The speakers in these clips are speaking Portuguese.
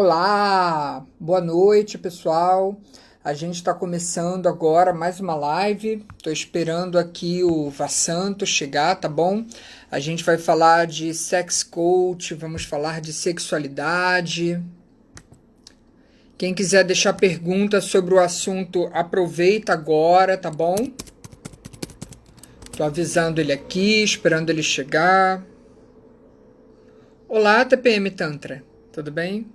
Olá, boa noite, pessoal. A gente está começando agora mais uma live. Estou esperando aqui o Vassanto chegar, tá bom? A gente vai falar de sex coach, vamos falar de sexualidade. Quem quiser deixar pergunta sobre o assunto, aproveita agora, tá bom? Tô avisando ele aqui, esperando ele chegar. Olá, TPM Tantra, tudo bem?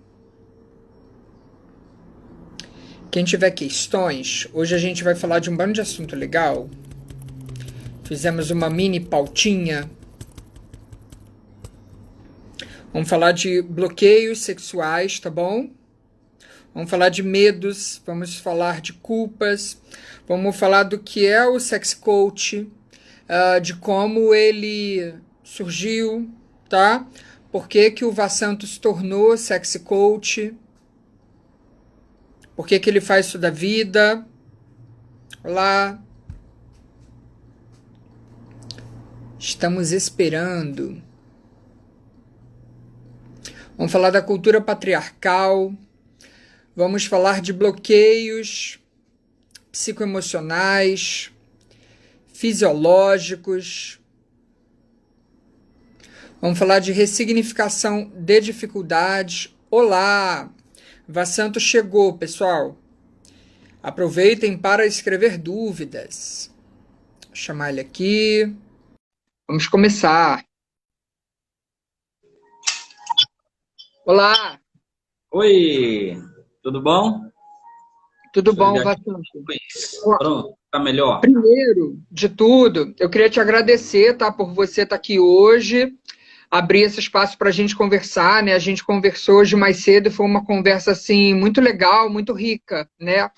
Quem tiver questões, hoje a gente vai falar de um bando de assunto legal. Fizemos uma mini pautinha. Vamos falar de bloqueios sexuais, tá bom? Vamos falar de medos, vamos falar de culpas, vamos falar do que é o sex coach, de como ele surgiu, tá? Por que que o Vassanto se tornou sex coach? Por que que ele faz isso da vida? Olá. Estamos esperando. Vamos falar da cultura patriarcal. Vamos falar de bloqueios psicoemocionais, fisiológicos. Vamos falar de ressignificação de dificuldades. Olá! Vassanto chegou, pessoal. Aproveitem para escrever dúvidas. Vou chamar ele aqui. Vamos começar. Olá! Oi, tudo bom? Tudo Deixa eu bom, ligar aqui. Vassanto? Pronto, tá melhor? Primeiro de tudo, eu queria te agradecer, tá, por você estar aqui hoje, abrir esse espaço para a gente conversar, né? A gente conversou hoje mais cedo e foi uma conversa assim muito legal, muito rica, né?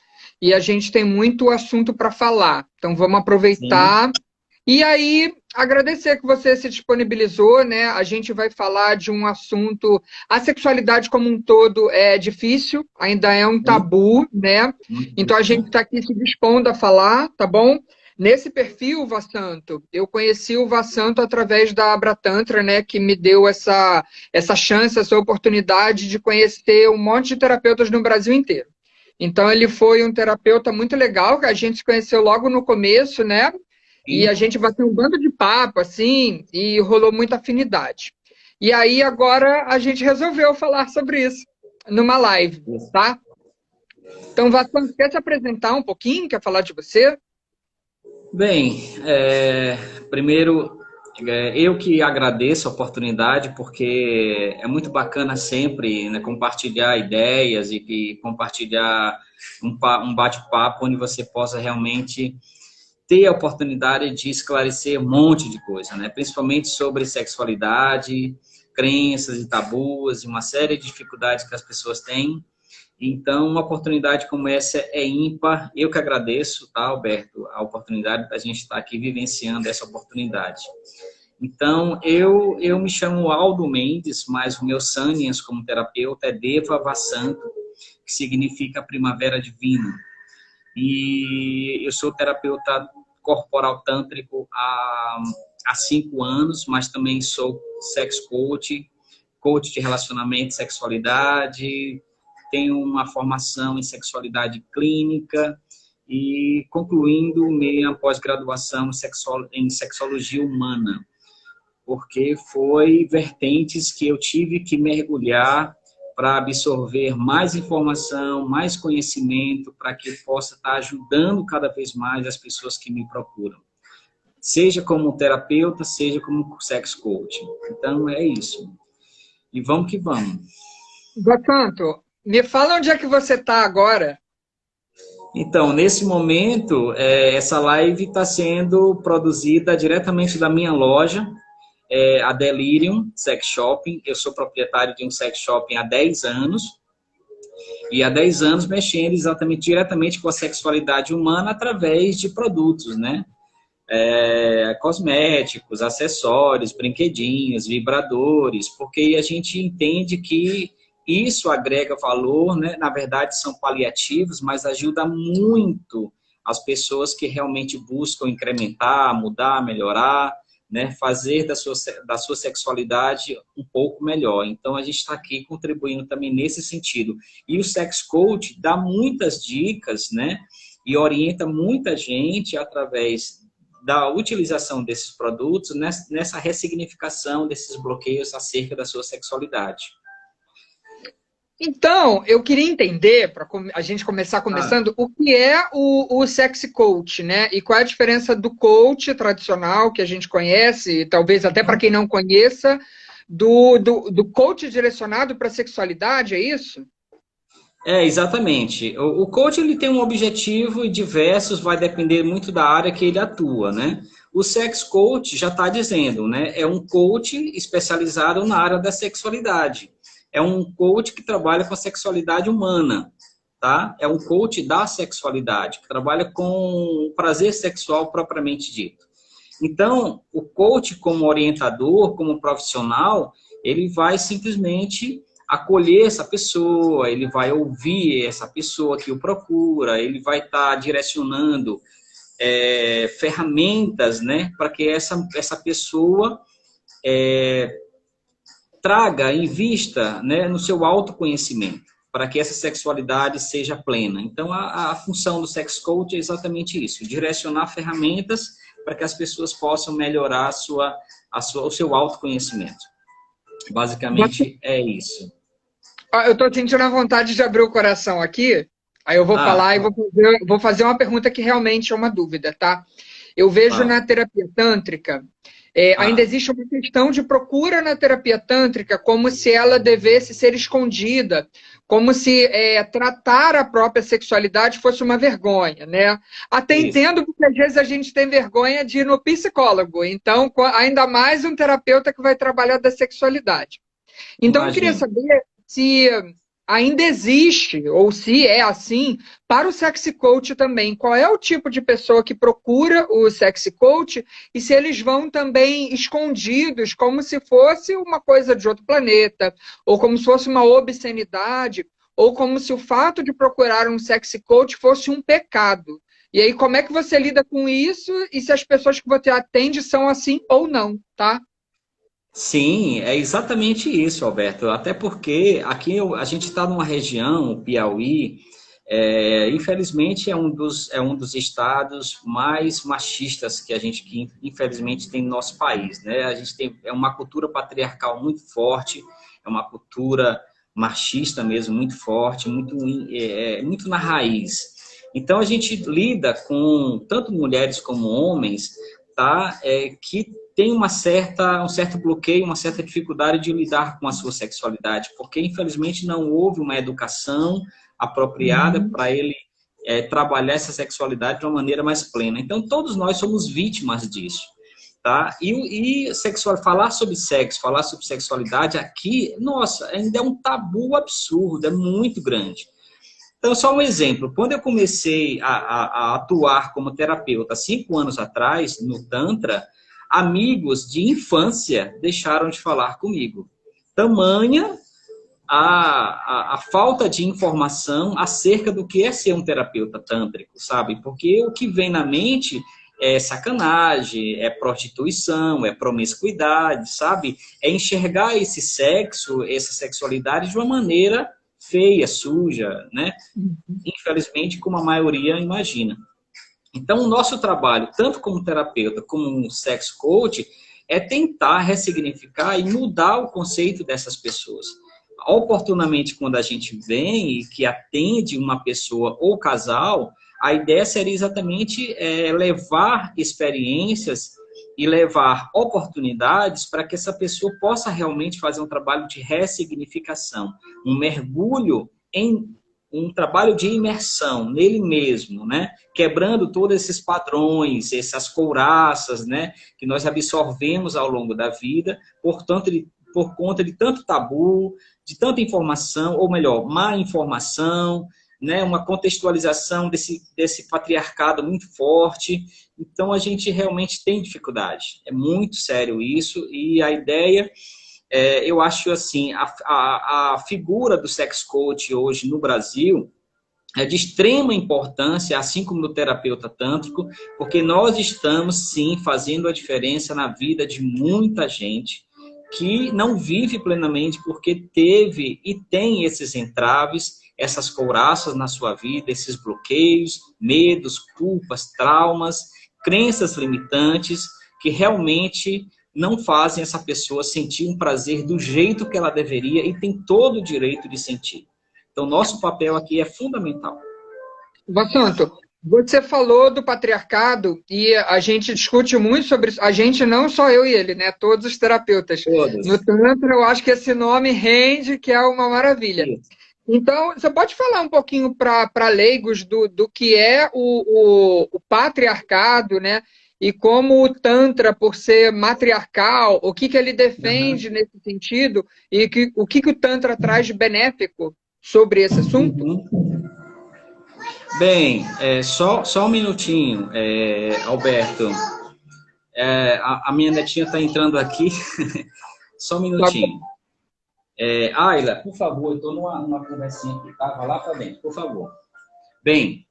E a gente tem muito assunto para falar. Então vamos Sim. aproveitar. E aí, agradecer que você se disponibilizou, né? A gente vai falar de um assunto. A sexualidade como um todo é difícil, ainda é um Muito, tabu, né? muito Então a gente importante. está aqui se dispondo a falar, tá bom? Nesse perfil, Vassanto, eu conheci o Vassanto através da Abratantra, né? Que me deu essa chance, essa oportunidade de conhecer um monte de terapeutas no Brasil inteiro. Então ele foi um terapeuta muito legal, que a gente se conheceu logo no começo, né? E a Sim. gente bateu um bando de papo, assim, e rolou muita afinidade. E aí, agora, a gente resolveu falar sobre isso numa live, Isso. tá? Então, Vasco, quer se apresentar um pouquinho? Quer falar de você? Bem, primeiro, eu que agradeço a oportunidade, porque é muito bacana sempre, né, compartilhar ideias e compartilhar um bate-papo onde você possa realmente ter a oportunidade de esclarecer um monte de coisa, né? Principalmente sobre sexualidade, crenças e tabus e uma série de dificuldades que as pessoas têm. Então, uma oportunidade como essa é ímpar. Eu que agradeço, tá, Alberto, a oportunidade da gente estar aqui vivenciando essa oportunidade. Então, eu me chamo Aldo Mendes, mas o meu Sanias como terapeuta é Deva Vassanto, que significa primavera divina. E eu sou terapeuta corporal tântrico há 5 anos, mas também sou sex coach, coach de relacionamento e sexualidade, tenho uma formação em sexualidade clínica e concluindo minha pós-graduação em sexologia humana, porque foi vertentes que eu tive que mergulhar para absorver mais informação, mais conhecimento, para que eu possa estar ajudando cada vez mais as pessoas que me procuram. Seja como terapeuta, seja como sex coach. Então, é isso. E vamos que vamos. Vassanto, me fala onde é que você está agora. Então, nesse momento, essa live está sendo produzida diretamente da minha loja, a Delirium Sex Shopping. Eu sou proprietário de um sex shopping há 10 anos. E há 10 anos mexendo exatamente diretamente com a sexualidade humana através de produtos, né? Cosméticos, acessórios, brinquedinhos, vibradores, porque a gente entende que isso agrega valor, né? Na verdade, são paliativos, mas ajuda muito as pessoas que realmente buscam incrementar, mudar, melhorar, né, fazer da sua sexualidade um pouco melhor. Então, a gente está aqui contribuindo também nesse sentido. E o Sex Coach dá muitas dicas, né, e orienta muita gente através da utilização desses produtos nessa ressignificação desses bloqueios acerca da sua sexualidade. Então, eu queria entender, para a gente começar começando, o que é o Sex Coach, né? E qual é a diferença do coach tradicional que a gente conhece, talvez até para quem não conheça, do coach direcionado para a sexualidade, é isso? Exatamente. O coach ele tem um objetivo e diversos, vai depender muito da área que ele atua, né? O sex coach já está dizendo, né? É um coach especializado na área da sexualidade. É um coach que trabalha com a sexualidade humana, tá? É um coach da sexualidade, que trabalha com o prazer sexual propriamente dito. Então, o coach como orientador, como profissional, ele vai simplesmente acolher essa pessoa, ele vai ouvir essa pessoa que o procura, ele vai estar direcionando ferramentas, né, para que essa pessoa traga, invista, né, no seu autoconhecimento, para que essa sexualidade seja plena. Então, a função do sex coach é exatamente isso, direcionar ferramentas para que as pessoas possam melhorar o seu autoconhecimento. Basicamente, é isso. Eu estou sentindo a vontade de abrir o coração aqui, aí eu vou falar e vou fazer uma pergunta que realmente é uma dúvida, tá? Eu vejo na terapia tântrica, ainda existe uma questão de procura na terapia tântrica como se ela devesse ser escondida, como se tratar a própria sexualidade fosse uma vergonha, né? Até entendo porque às vezes a gente tem vergonha de ir no psicólogo, então ainda mais um terapeuta que vai trabalhar da sexualidade. Então eu queria saber se ainda existe, ou se é assim, para o sexy coach também. Qual é o tipo de pessoa que procura o sexy coach e se eles vão também escondidos, como se fosse uma coisa de outro planeta, ou como se fosse uma obscenidade, ou como se o fato de procurar um sexy coach fosse um pecado. E aí, como é que você lida com isso e se as pessoas que você atende são assim ou não, tá? Sim, é exatamente isso, Alberto. Até porque aqui a gente está numa região, o Piauí, infelizmente é um dos estados mais machistas que infelizmente tem no nosso país, né? A gente tem uma cultura patriarcal muito forte, é uma cultura machista mesmo muito forte, muito na raiz. Então a gente lida com tanto mulheres como homens, tá? Que tem um certo bloqueio, uma certa dificuldade de lidar com a sua sexualidade, porque infelizmente não houve uma educação apropriada para ele trabalhar essa sexualidade de uma maneira mais plena. Então todos nós somos vítimas disso, tá? E falar sobre sexo, falar sobre sexualidade aqui, nossa, ainda é um tabu absurdo, é muito grande. Então, só um exemplo. Quando eu comecei a atuar como terapeuta 5 anos atrás, no Tantra, amigos de infância deixaram de falar comigo. Tamanha a falta de informação acerca do que é ser um terapeuta tântrico, sabe? Porque o que vem na mente é sacanagem, é prostituição, é promiscuidade, sabe? É enxergar esse sexo, essa sexualidade de uma maneira feia, suja, né? Infelizmente, como a maioria imagina. Então, o nosso trabalho, tanto como terapeuta como um sex coach, é tentar ressignificar e mudar o conceito dessas pessoas. Oportunamente, quando a gente vem e que atende uma pessoa ou casal, a ideia seria exatamente levar experiências e levar oportunidades para que essa pessoa possa realmente fazer um trabalho de ressignificação, um mergulho em um trabalho de imersão nele mesmo, né? Quebrando todos esses padrões, essas couraças, né? Que nós absorvemos ao longo da vida, por conta de tanto tabu, de tanta informação, ou melhor, má informação, né? Uma contextualização desse patriarcado muito forte. Então, a gente realmente tem dificuldade. É muito sério isso, e a ideia... eu acho assim, a figura do sex coach hoje no Brasil, é de extrema importância, assim como no terapeuta tântrico, porque nós estamos, sim, fazendo a diferença na vida de muita gente que não vive plenamente porque teve e tem esses entraves, essas couraças na sua vida, esses bloqueios, medos, culpas, traumas, crenças limitantes que realmente não fazem essa pessoa sentir um prazer do jeito que ela deveria e tem todo o direito de sentir. Então, nosso papel aqui é fundamental. Vassanto, você falou do patriarcado e a gente discute muito sobre isso. A gente, não só eu e ele, né? Todos os terapeutas. Todos. No Tantra, eu acho que esse nome rende, que é uma maravilha. Isso. Então, você pode falar um pouquinho para leigos do que é o patriarcado, né? E como o Tantra, por ser matriarcal, o que ele defende nesse sentido e o que o Tantra traz de benéfico sobre esse assunto? Bem, só um minutinho, Alberto. A minha netinha está entrando aqui. Só um minutinho. Ayla, por favor, eu estou numa conversinha aqui, tá? Vai lá para dentro, por favor. Bem,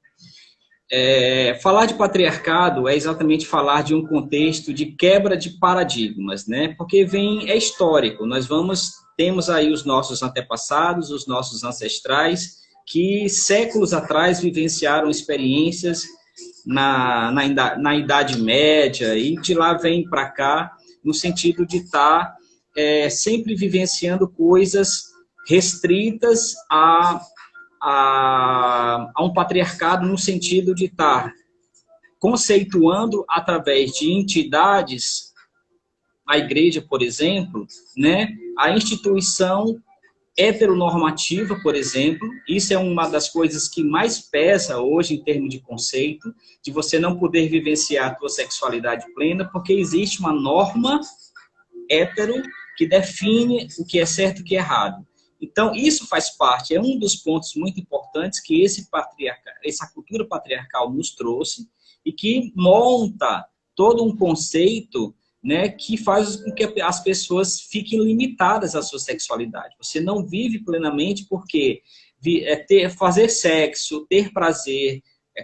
falar de patriarcado é exatamente falar de um contexto de quebra de paradigmas, né? Porque é histórico. Temos aí os nossos antepassados, os nossos ancestrais, que séculos atrás vivenciaram experiências na Idade Média e de lá vem para cá no sentido de estar sempre vivenciando coisas restritas a um patriarcado no sentido de estar conceituando através de entidades, a igreja, por exemplo, né, a instituição heteronormativa, por exemplo. Isso é uma das coisas que mais pesa hoje em termos de conceito, de você não poder vivenciar a sua sexualidade plena, porque existe uma norma hétero que define o que é certo e o que é errado. Então, isso faz parte, é um dos pontos muito importantes que essa cultura patriarcal nos trouxe e que monta todo um conceito, né, que faz com que as pessoas fiquem limitadas à sua sexualidade. Você não vive plenamente porque fazer sexo, ter prazer,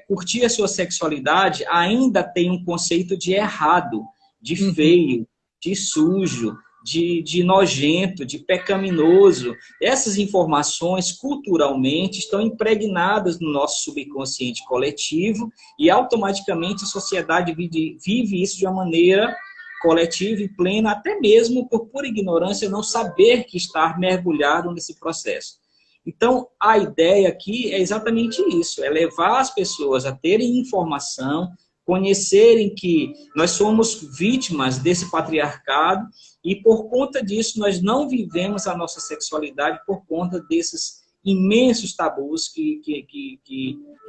curtir a sua sexualidade ainda tem um conceito de errado, de feio, de sujo, de nojento, de pecaminoso. Essas informações, culturalmente, estão impregnadas no nosso subconsciente coletivo e, automaticamente, a sociedade vive isso de uma maneira coletiva e plena, até mesmo por pura ignorância, não saber que está mergulhado nesse processo. Então, a ideia aqui é exatamente isso, é levar as pessoas a terem informação, conhecerem que nós somos vítimas desse patriarcado e, por conta disso, nós não vivemos a nossa sexualidade por conta desses imensos tabus que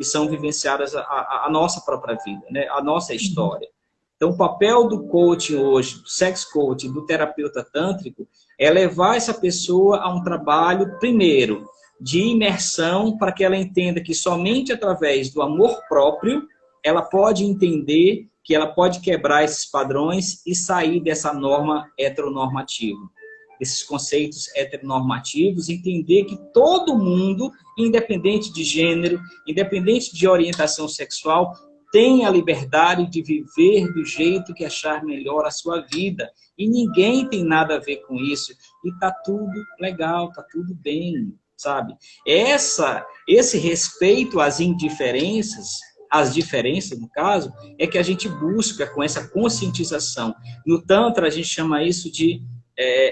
são vivenciados a nossa própria vida, né? A nossa história. Então, o papel do coaching hoje, do sex coaching, do terapeuta tântrico, é levar essa pessoa a um trabalho, primeiro, de imersão, para que ela entenda que somente através do amor próprio ela pode entender que ela pode quebrar esses padrões e sair dessa norma heteronormativa, esses conceitos heteronormativos, entender que todo mundo, independente de gênero, independente de orientação sexual, tem a liberdade de viver do jeito que achar melhor a sua vida. E ninguém tem nada a ver com isso. E tá tudo legal, tá tudo bem, sabe? Esse respeito às indiferenças, as diferenças, no caso, é que a gente busca com essa conscientização. No Tantra, a gente chama isso de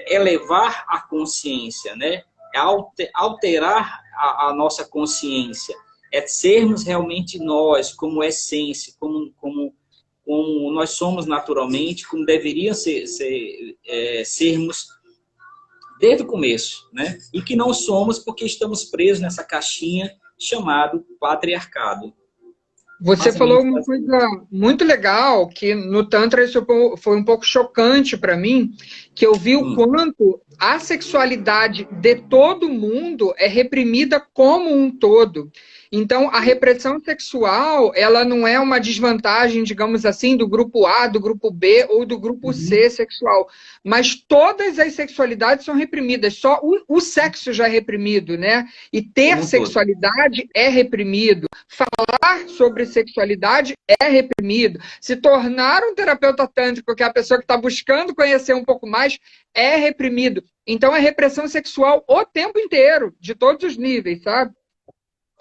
elevar a consciência, né? Alterar a nossa consciência. É sermos realmente nós, como essência, como nós somos naturalmente, como deveriam sermos desde o começo, né? E que não somos porque estamos presos nessa caixinha chamado patriarcado. Você falou uma coisa muito legal, que no Tantra isso foi um pouco chocante para mim, que eu vi o quanto a sexualidade de todo mundo é reprimida como um todo. Então, a repressão sexual, ela não é uma desvantagem, digamos assim, do grupo A, do grupo B ou do grupo C sexual. Mas todas as sexualidades são reprimidas. Só o sexo já é reprimido, né? E ter Como um todo. sexualidade é reprimido. Falar sobre sexualidade é reprimido. Se tornar um terapeuta tântrico, que é a pessoa que está buscando conhecer um pouco mais, é reprimido. Então, é repressão sexual o tempo inteiro, de todos os níveis, sabe?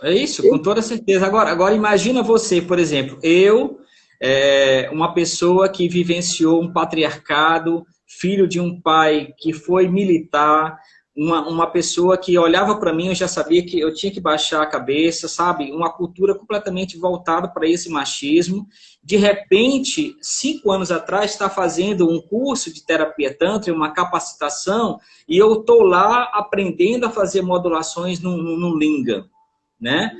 É isso, com toda certeza. Agora imagina você, por exemplo, uma pessoa que vivenciou um patriarcado, filho de um pai que foi militar, uma pessoa que olhava para mim, eu já sabia que eu tinha que baixar a cabeça, sabe? Uma cultura completamente voltada para esse machismo. De repente, 5 anos atrás, está fazendo um curso de terapia tântrica, uma capacitação, e eu estou lá aprendendo a fazer modulações no Lingam, né?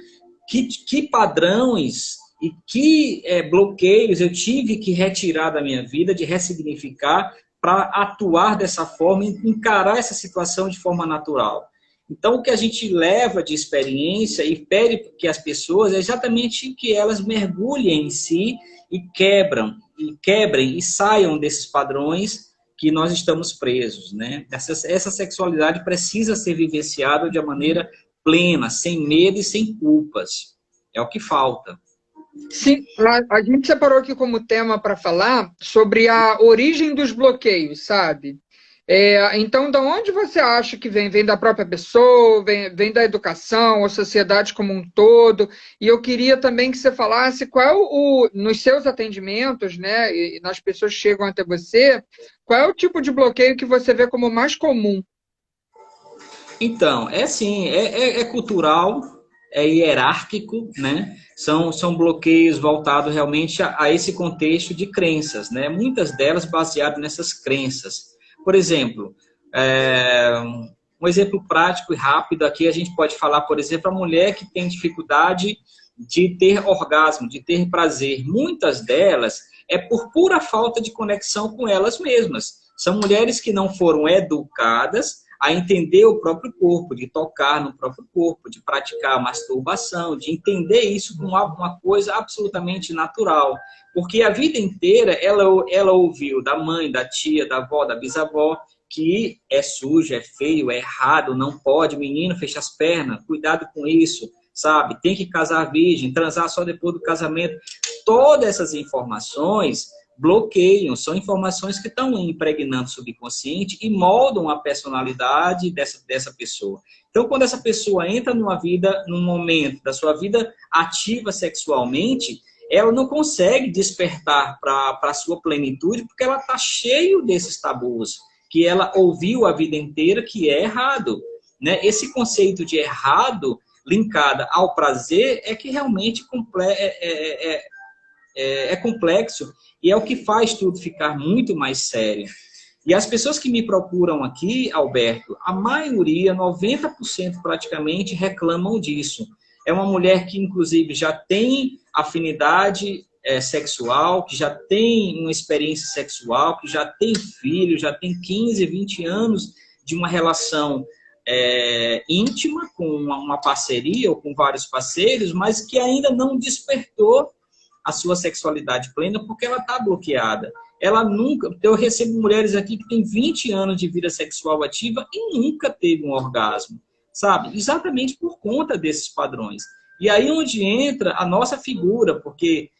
Que padrões e que bloqueios eu tive que retirar da minha vida, de ressignificar, para atuar dessa forma e encarar essa situação de forma natural. Então, o que a gente leva de experiência e pede que as pessoas é exatamente que elas mergulhem em si e quebrem e saiam desses padrões que nós estamos presos, né? Essa sexualidade precisa ser vivenciada de uma maneira plena, sem medo e sem culpas. É o que falta. Sim, a gente separou aqui como tema para falar sobre a origem dos bloqueios, sabe? Então, da onde você acha que vem? Vem da própria pessoa, vem da educação, a sociedade como um todo? E eu queria também que você falasse nos seus atendimentos, né, e nas pessoas que chegam até você, qual é o tipo de bloqueio que você vê como mais comum? Então, é cultural, é hierárquico, né? São bloqueios voltados realmente a esse contexto de crenças, né? Muitas delas baseadas nessas crenças. Por exemplo, um exemplo prático e rápido aqui, a gente pode falar, por exemplo, a mulher que tem dificuldade de ter orgasmo, de ter prazer. Muitas delas é por pura falta de conexão com elas mesmas. São mulheres que não foram educadas a entender o próprio corpo, de tocar no próprio corpo, de praticar a masturbação, de entender isso como uma coisa absolutamente natural. Porque a vida inteira ela ouviu da mãe, da tia, da avó, da bisavó, que é sujo, é feio, é errado, não pode, menino, fecha as pernas, cuidado com isso, sabe? Tem que casar virgem, transar só depois do casamento. Todas essas informações bloqueiam, são informações que estão impregnando o subconsciente e moldam a personalidade dessa pessoa. Então, quando essa pessoa entra num momento da sua vida ativa sexualmente, ela não consegue despertar para a sua plenitude, porque ela está cheio desses tabus, que ela ouviu a vida inteira que é errado, né? Esse conceito de errado, linkado ao prazer, é que realmente é complexo e é o que faz tudo ficar muito mais sério. E as pessoas que me procuram aqui, Alberto, a maioria, 90% praticamente, reclamam disso. É uma mulher que, inclusive, já tem afinidade sexual, que já tem uma experiência sexual, que já tem filho, já tem 15, 20 anos de uma relação íntima com uma parceria ou com vários parceiros, mas que ainda não despertou a sua sexualidade plena porque ela está bloqueada. Ela nunca... Eu recebo mulheres aqui que têm 20 anos de vida sexual ativa e nunca teve um orgasmo, sabe? Exatamente por conta desses padrões. E aí onde entra a nossa figura, porque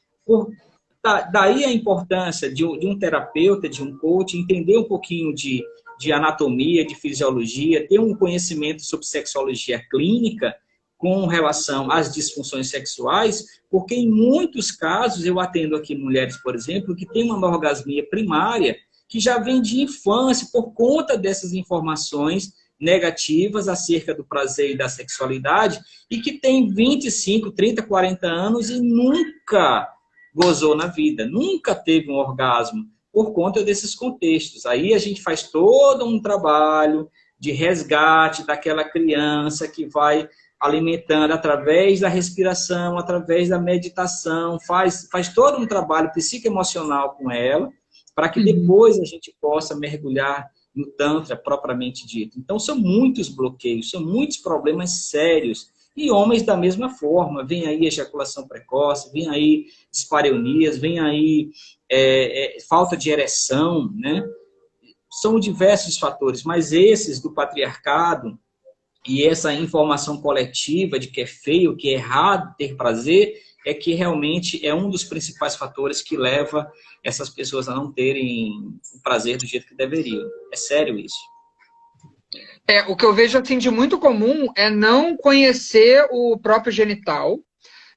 daí a importância de um terapeuta, de um coach, entender um pouquinho de anatomia, de fisiologia, ter um conhecimento sobre sexologia clínica com relação às disfunções sexuais, porque em muitos casos eu atendo aqui mulheres, por exemplo, que têm uma anorgasmia primária, que já vem de infância por conta dessas informações negativas acerca do prazer e da sexualidade, e que tem 25, 30, 40 anos e nunca gozou na vida, nunca teve um orgasmo, por conta desses contextos. Aí a gente faz todo um trabalho de resgate daquela criança que vai alimentando através da respiração, através da meditação, faz todo um trabalho psicoemocional com ela, para que depois a gente possa mergulhar no Tantra propriamente dito. Então, são muitos bloqueios, são muitos problemas sérios. E homens da mesma forma, vem aí ejaculação precoce, vem aí dispareunias, vem aí falta de ereção, né? São diversos fatores, mas esses do patriarcado e essa informação coletiva de que é feio, que é errado ter prazer, é que realmente é um dos principais fatores que leva essas pessoas a não terem o prazer do jeito que deveriam. É sério isso. O que eu vejo assim de muito comum é não conhecer o próprio genital,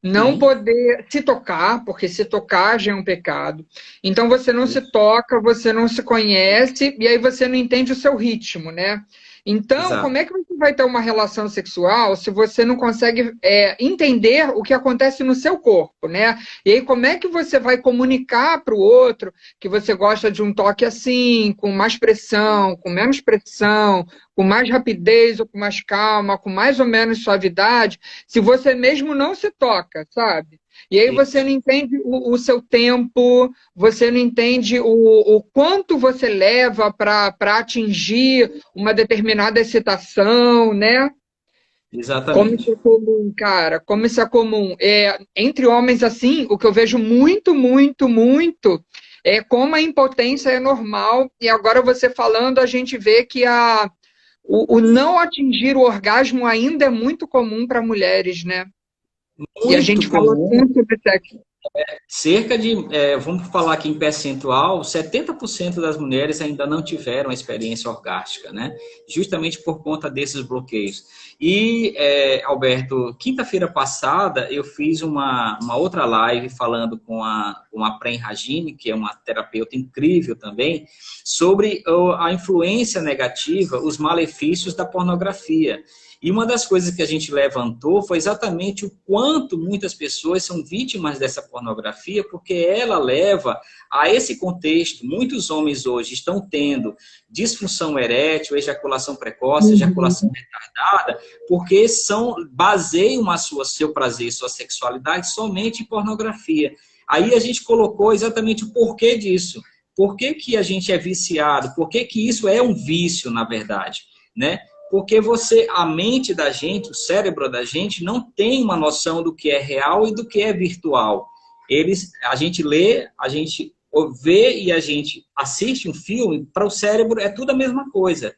não poder se tocar, porque se tocar já é um pecado. Então você não se toca, você não se conhece, e aí você não entende o seu ritmo, né? Então, Exato. como é que você vai ter uma relação sexual se você não consegue entender o que acontece no seu corpo, né? E aí, como é que você vai comunicar para o outro que você gosta de um toque assim, com mais pressão, com menos pressão, com mais rapidez ou com mais calma, com mais ou menos suavidade, se você mesmo não se toca, sabe? E aí você não entende o seu tempo, você não entende o quanto você leva para atingir uma determinada excitação, né? Como isso Exatamente. é comum, cara, como isso é comum. Entre homens, assim, o que eu vejo muito, muito, muito é como a impotência é normal. E agora você falando, a gente vê que o não atingir o orgasmo ainda é muito comum para mulheres, né? E a Muito gente falou comum. tanto sobre sexo. Cerca de, vamos falar aqui em percentual, 70% das mulheres ainda não tiveram a experiência orgástica, né? Justamente por conta desses bloqueios. E, Alberto, quinta-feira passada eu fiz uma outra live falando com a Prem Rajini, que é uma terapeuta incrível também, sobre a influência negativa, os malefícios da pornografia. E uma das coisas que a gente levantou foi exatamente o quanto muitas pessoas são vítimas dessa pornografia, porque ela leva a esse contexto. Muitos homens hoje estão tendo disfunção erétil, ejaculação precoce, ejaculação retardada, porque baseiam seu prazer, sua sexualidade somente em pornografia. Aí a gente colocou exatamente o porquê disso. Por que que a gente é viciado? Por que que isso é um vício, na verdade, né? Porque a mente da gente, o cérebro da gente, não tem uma noção do que é real e do que é virtual. A gente lê, a gente vê e a gente assiste um filme, para o cérebro é tudo a mesma coisa.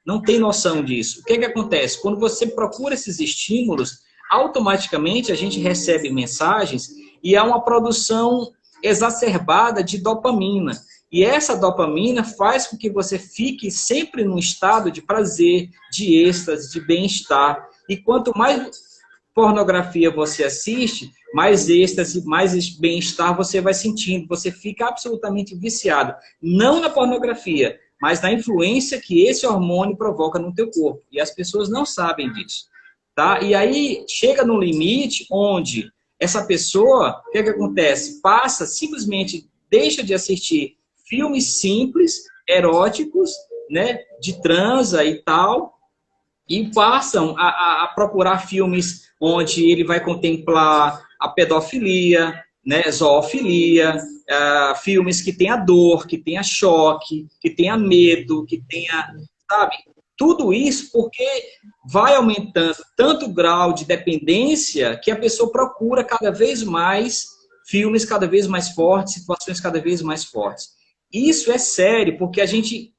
Não tem noção disso. O que que acontece? Quando você procura esses estímulos, automaticamente a gente recebe mensagens e há uma produção exacerbada de dopamina. E essa dopamina faz com que você fique sempre num estado de prazer, de êxtase, de bem-estar. E quanto mais pornografia você assiste, mais êxtase, mais bem-estar você vai sentindo. Você fica absolutamente viciado. Não na pornografia, mas na influência que esse hormônio provoca no teu corpo. E as pessoas não sabem disso. Tá? E aí chega no limite onde essa pessoa, o que acontece? Simplesmente deixa de assistir filmes simples, eróticos, né, de transa e tal, e passam a procurar filmes onde ele vai contemplar a pedofilia, né, zoofilia, filmes que tenha dor, que tenha choque, que tenha medo, que tenha, sabe? Tudo isso porque vai aumentando tanto o grau de dependência que a pessoa procura cada vez mais filmes cada vez mais fortes, situações cada vez mais fortes. Isso é sério, porque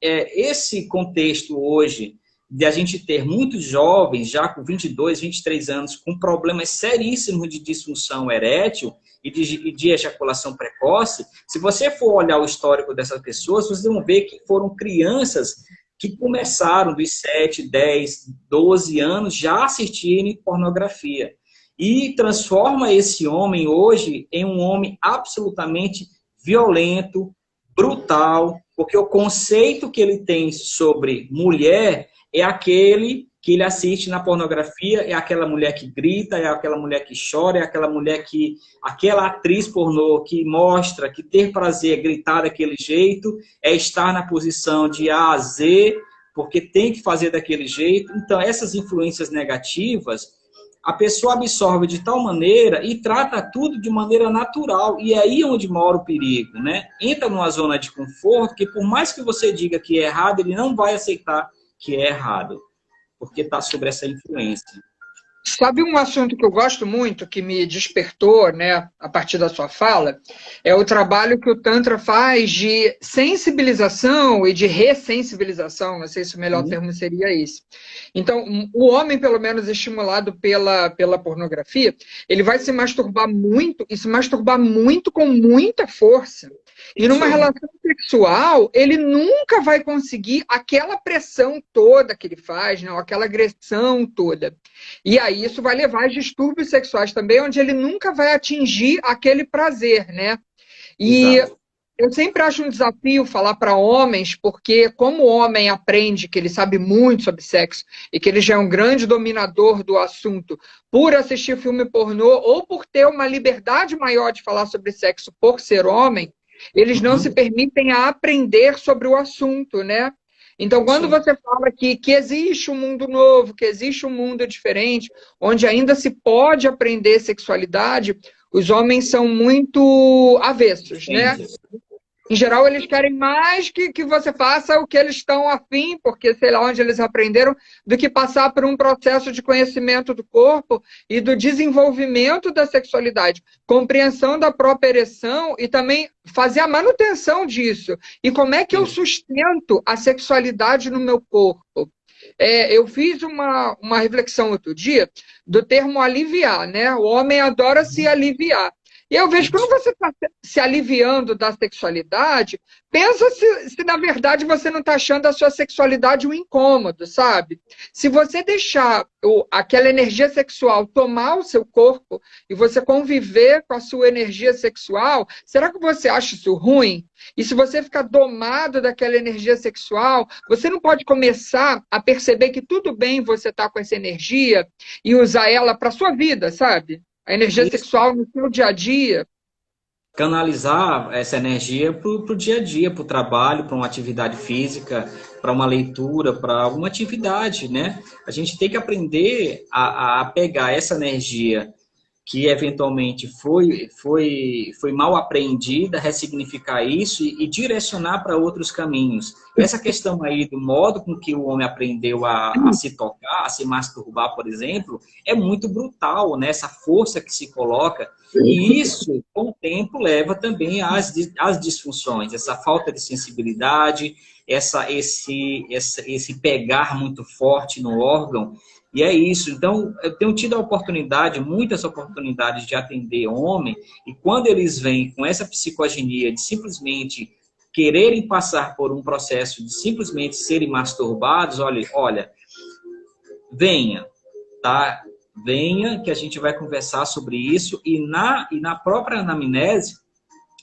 esse contexto hoje de a gente ter muitos jovens, já com 22, 23 anos, com problemas seríssimos de disfunção erétil e de ejaculação precoce, se você for olhar o histórico dessas pessoas, vocês vão ver que foram crianças que começaram dos 7, 10, 12 anos já assistirem pornografia. E transforma esse homem hoje em um homem absolutamente violento, brutal, porque o conceito que ele tem sobre mulher é aquele que ele assiste na pornografia, é aquela mulher que grita, é aquela mulher que chora, é aquela atriz pornô que mostra que ter prazer é gritar daquele jeito, é estar na posição de A a Z, porque tem que fazer daquele jeito. Então, essas influências negativas, a pessoa absorve de tal maneira e trata tudo de maneira natural. E é aí onde mora o perigo, né? Entra numa zona de conforto que, por mais que você diga que é errado, ele não vai aceitar que é errado, porque está sobre essa influência. Sabe um assunto que eu gosto muito, que me despertou, né, a partir da sua fala, é o trabalho que o Tantra faz de sensibilização e de ressensibilização, não sei se o melhor termo seria esse. Então, o homem, pelo menos estimulado pela pornografia, ele vai se masturbar muito, e se masturbar muito com muita força. E numa relação sexual, ele nunca vai conseguir aquela pressão toda que ele faz, não, aquela agressão toda. E aí isso vai levar a distúrbios sexuais também, onde ele nunca vai atingir aquele prazer, né? E Exato. eu sempre acho um desafio falar para homens, porque como o homem aprende que ele sabe muito sobre sexo e que ele já é um grande dominador do assunto por assistir filme pornô ou por ter uma liberdade maior de falar sobre sexo por ser homem, eles não se permitem a aprender sobre o assunto, né? Então, quando você fala que existe um mundo novo, que existe um mundo diferente, onde ainda se pode aprender sexualidade, os homens são muito avessos, né? Em geral, eles querem mais que você faça o que eles estão afim, porque sei lá onde eles aprenderam, do que passar por um processo de conhecimento do corpo e do desenvolvimento da sexualidade, compreensão da própria ereção e também fazer a manutenção disso. E como é que eu sustento a sexualidade no meu corpo? Eu fiz uma reflexão outro dia do termo aliviar, né? O homem adora se aliviar. E eu vejo que quando você está se aliviando da sexualidade, pensa se na verdade você não está achando a sua sexualidade um incômodo, sabe? Se você deixar aquela energia sexual tomar o seu corpo e você conviver com a sua energia sexual, será que você acha isso ruim? E se você ficar domado daquela energia sexual, você não pode começar a perceber que tudo bem você estar com essa energia e usar ela para a sua vida, sabe? A energia sexual no seu dia a dia. Canalizar essa energia para o dia a dia, para o trabalho, para uma atividade física, para uma leitura, para alguma atividade, né? A gente tem que aprender a pegar essa energia que eventualmente foi mal apreendida, ressignificar isso e direcionar para outros caminhos. Essa questão aí do modo com que o homem aprendeu a se tocar, a se masturbar, por exemplo, é muito brutal, né? Essa força que se coloca. E isso, com o tempo, leva também às disfunções, essa falta de sensibilidade, esse pegar muito forte no órgão. E é isso. Então, eu tenho tido a oportunidade, muitas oportunidades de atender homem, e quando eles vêm com essa psicogenia de simplesmente quererem passar por um processo de simplesmente serem masturbados, olha, venha, tá? Venha que a gente vai conversar sobre isso, e na própria anamnese,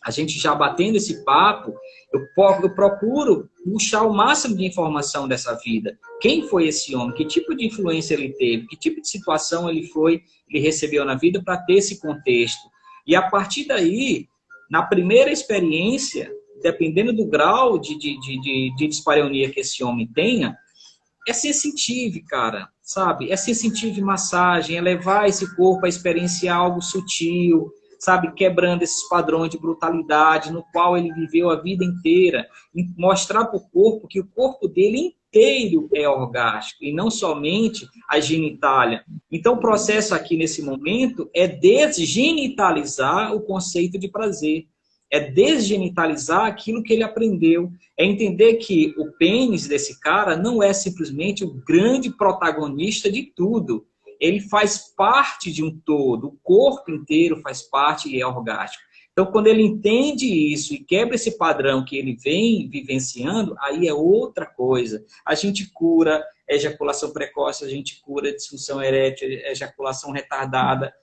a gente já batendo esse papo, eu procuro puxar o máximo de informação dessa vida. Quem foi esse homem? Que tipo de influência ele teve? Que tipo de situação ele recebeu na vida para ter esse contexto? E a partir daí, na primeira experiência, dependendo do grau de dispareunia que esse homem tenha, é sensitive, cara, sabe? É sensitive massagem, é levar esse corpo a experienciar algo sutil, sabe, quebrando esses padrões de brutalidade no qual ele viveu a vida inteira, e mostrar para o corpo que o corpo dele inteiro é orgástico, e não somente a genitália. Então, o processo aqui nesse momento é desgenitalizar o conceito de prazer, é desgenitalizar aquilo que ele aprendeu, é entender que o pênis desse cara não é simplesmente o grande protagonista de tudo. Ele faz parte de um todo, o corpo inteiro faz parte e é orgástico. Então, quando ele entende isso e quebra esse padrão que ele vem vivenciando, aí é outra coisa. A gente cura ejaculação precoce, a gente cura disfunção erétil, ejaculação retardada,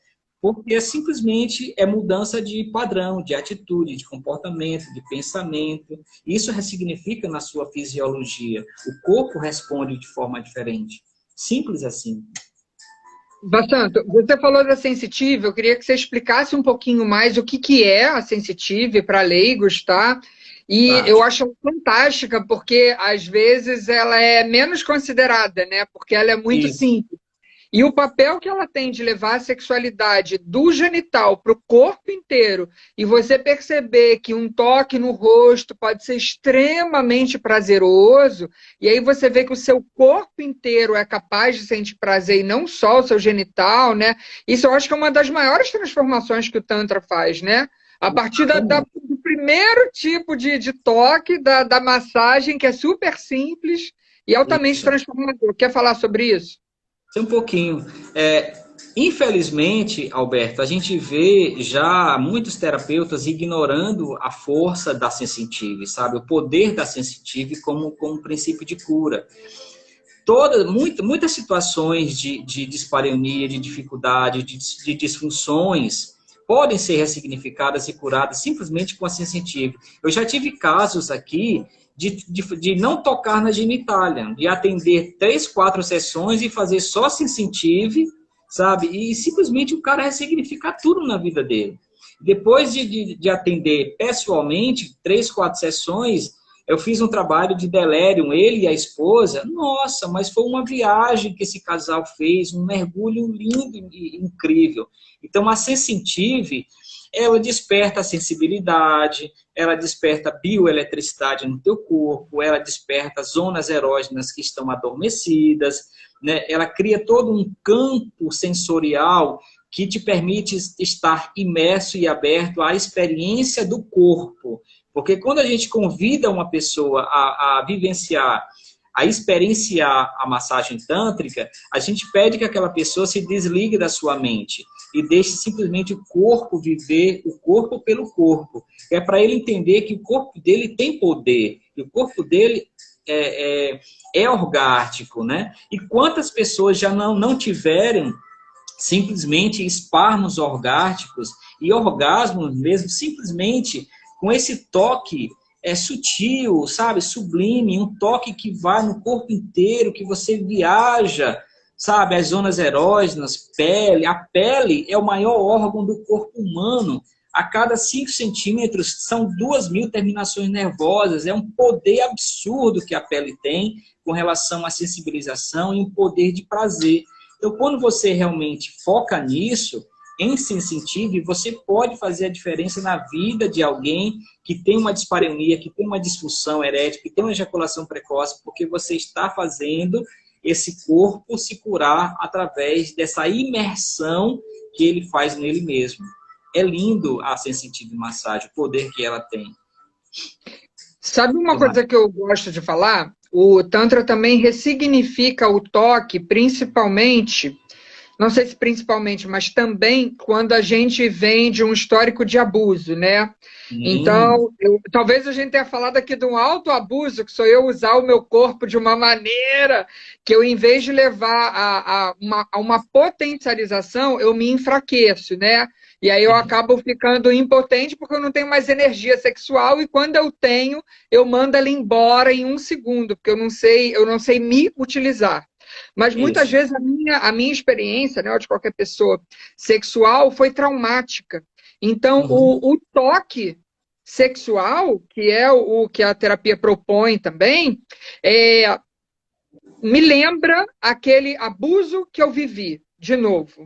porque simplesmente é mudança de padrão, de atitude, de comportamento, de pensamento. Isso ressignifica na sua fisiologia. O corpo responde de forma diferente. Simples assim. Bastanto, você falou da sensitive, eu queria que você explicasse um pouquinho mais o que é a sensitive para leigos, tá? E eu acho ela fantástica, porque às vezes ela é menos considerada, né? Porque ela é muito simples. E o papel que ela tem de levar a sexualidade do genital para o corpo inteiro, e você perceber que um toque no rosto pode ser extremamente prazeroso, e aí você vê que o seu corpo inteiro é capaz de sentir prazer e não só o seu genital, né? Isso eu acho que é uma das maiores transformações que o Tantra faz, né? A partir do primeiro tipo de toque, da massagem, que é super simples e altamente Isso. transformador. Quer falar sobre isso? Um pouquinho. Infelizmente, Alberto, a gente vê já muitos terapeutas ignorando a força da sensitive, sabe? O poder da sensitive como princípio de cura. Muitas situações de dispareunia, de dificuldade, de disfunções podem ser ressignificadas e curadas simplesmente com a sensitive. Eu já tive casos aqui de não tocar na genitália, de atender 3, 4 sessões e fazer só sensitive, sabe? E simplesmente o cara ressignificar tudo na vida dele. Depois de atender pessoalmente 3, 4 sessões, eu fiz um trabalho de delirium, ele e a esposa. Nossa, mas foi uma viagem que esse casal fez, um mergulho lindo e incrível. Então, a sensitive, ela desperta a sensibilidade, ela desperta a bioeletricidade no teu corpo, ela desperta zonas erógenas que estão adormecidas, né? Ela cria todo um campo sensorial que te permite estar imerso e aberto à experiência do corpo. Porque quando a gente convida uma pessoa a vivenciar, a experienciar a massagem tântrica, a gente pede que aquela pessoa se desligue da sua mente e deixe simplesmente o corpo viver, o corpo pelo corpo. É para ele entender que o corpo dele tem poder, que o corpo dele é orgástico, né? E quantas pessoas já não tiveram simplesmente espasmos orgásticos e orgasmos mesmo, simplesmente com esse toque sutil, sabe, sublime, um toque que vai no corpo inteiro, que você viaja, sabe, as zonas erógenas, pele. A pele é o maior órgão do corpo humano. A cada 5 centímetros são 2.000 terminações nervosas. É um poder absurdo que a pele tem com relação à sensibilização e um poder de prazer. Então, quando você realmente foca nisso, em sensitive, você pode fazer a diferença na vida de alguém que tem uma dispareunia, que tem uma disfunção erétil, que tem uma ejaculação precoce, porque você está fazendo esse corpo se curar através dessa imersão que ele faz nele mesmo. É lindo a sensitive massagem, o poder que ela tem. Sabe uma coisa que eu gosto de falar? O Tantra também ressignifica o toque, principalmente, não sei se principalmente, mas também quando a gente vem de um histórico de abuso, né? Então, talvez a gente tenha falado aqui de um autoabuso, que sou eu usar o meu corpo de uma maneira que eu, em vez de levar a uma potencialização, eu me enfraqueço, né? E aí eu acabo ficando impotente porque eu não tenho mais energia sexual e quando eu tenho, eu mando ela embora em 1 segundo, porque eu não sei me utilizar. Mas muitas Isso. vezes a minha experiência, né, ou de qualquer pessoa sexual, foi traumática. Então, o toque sexual, que é o que a terapia propõe também, me lembra aquele abuso que eu vivi, de novo.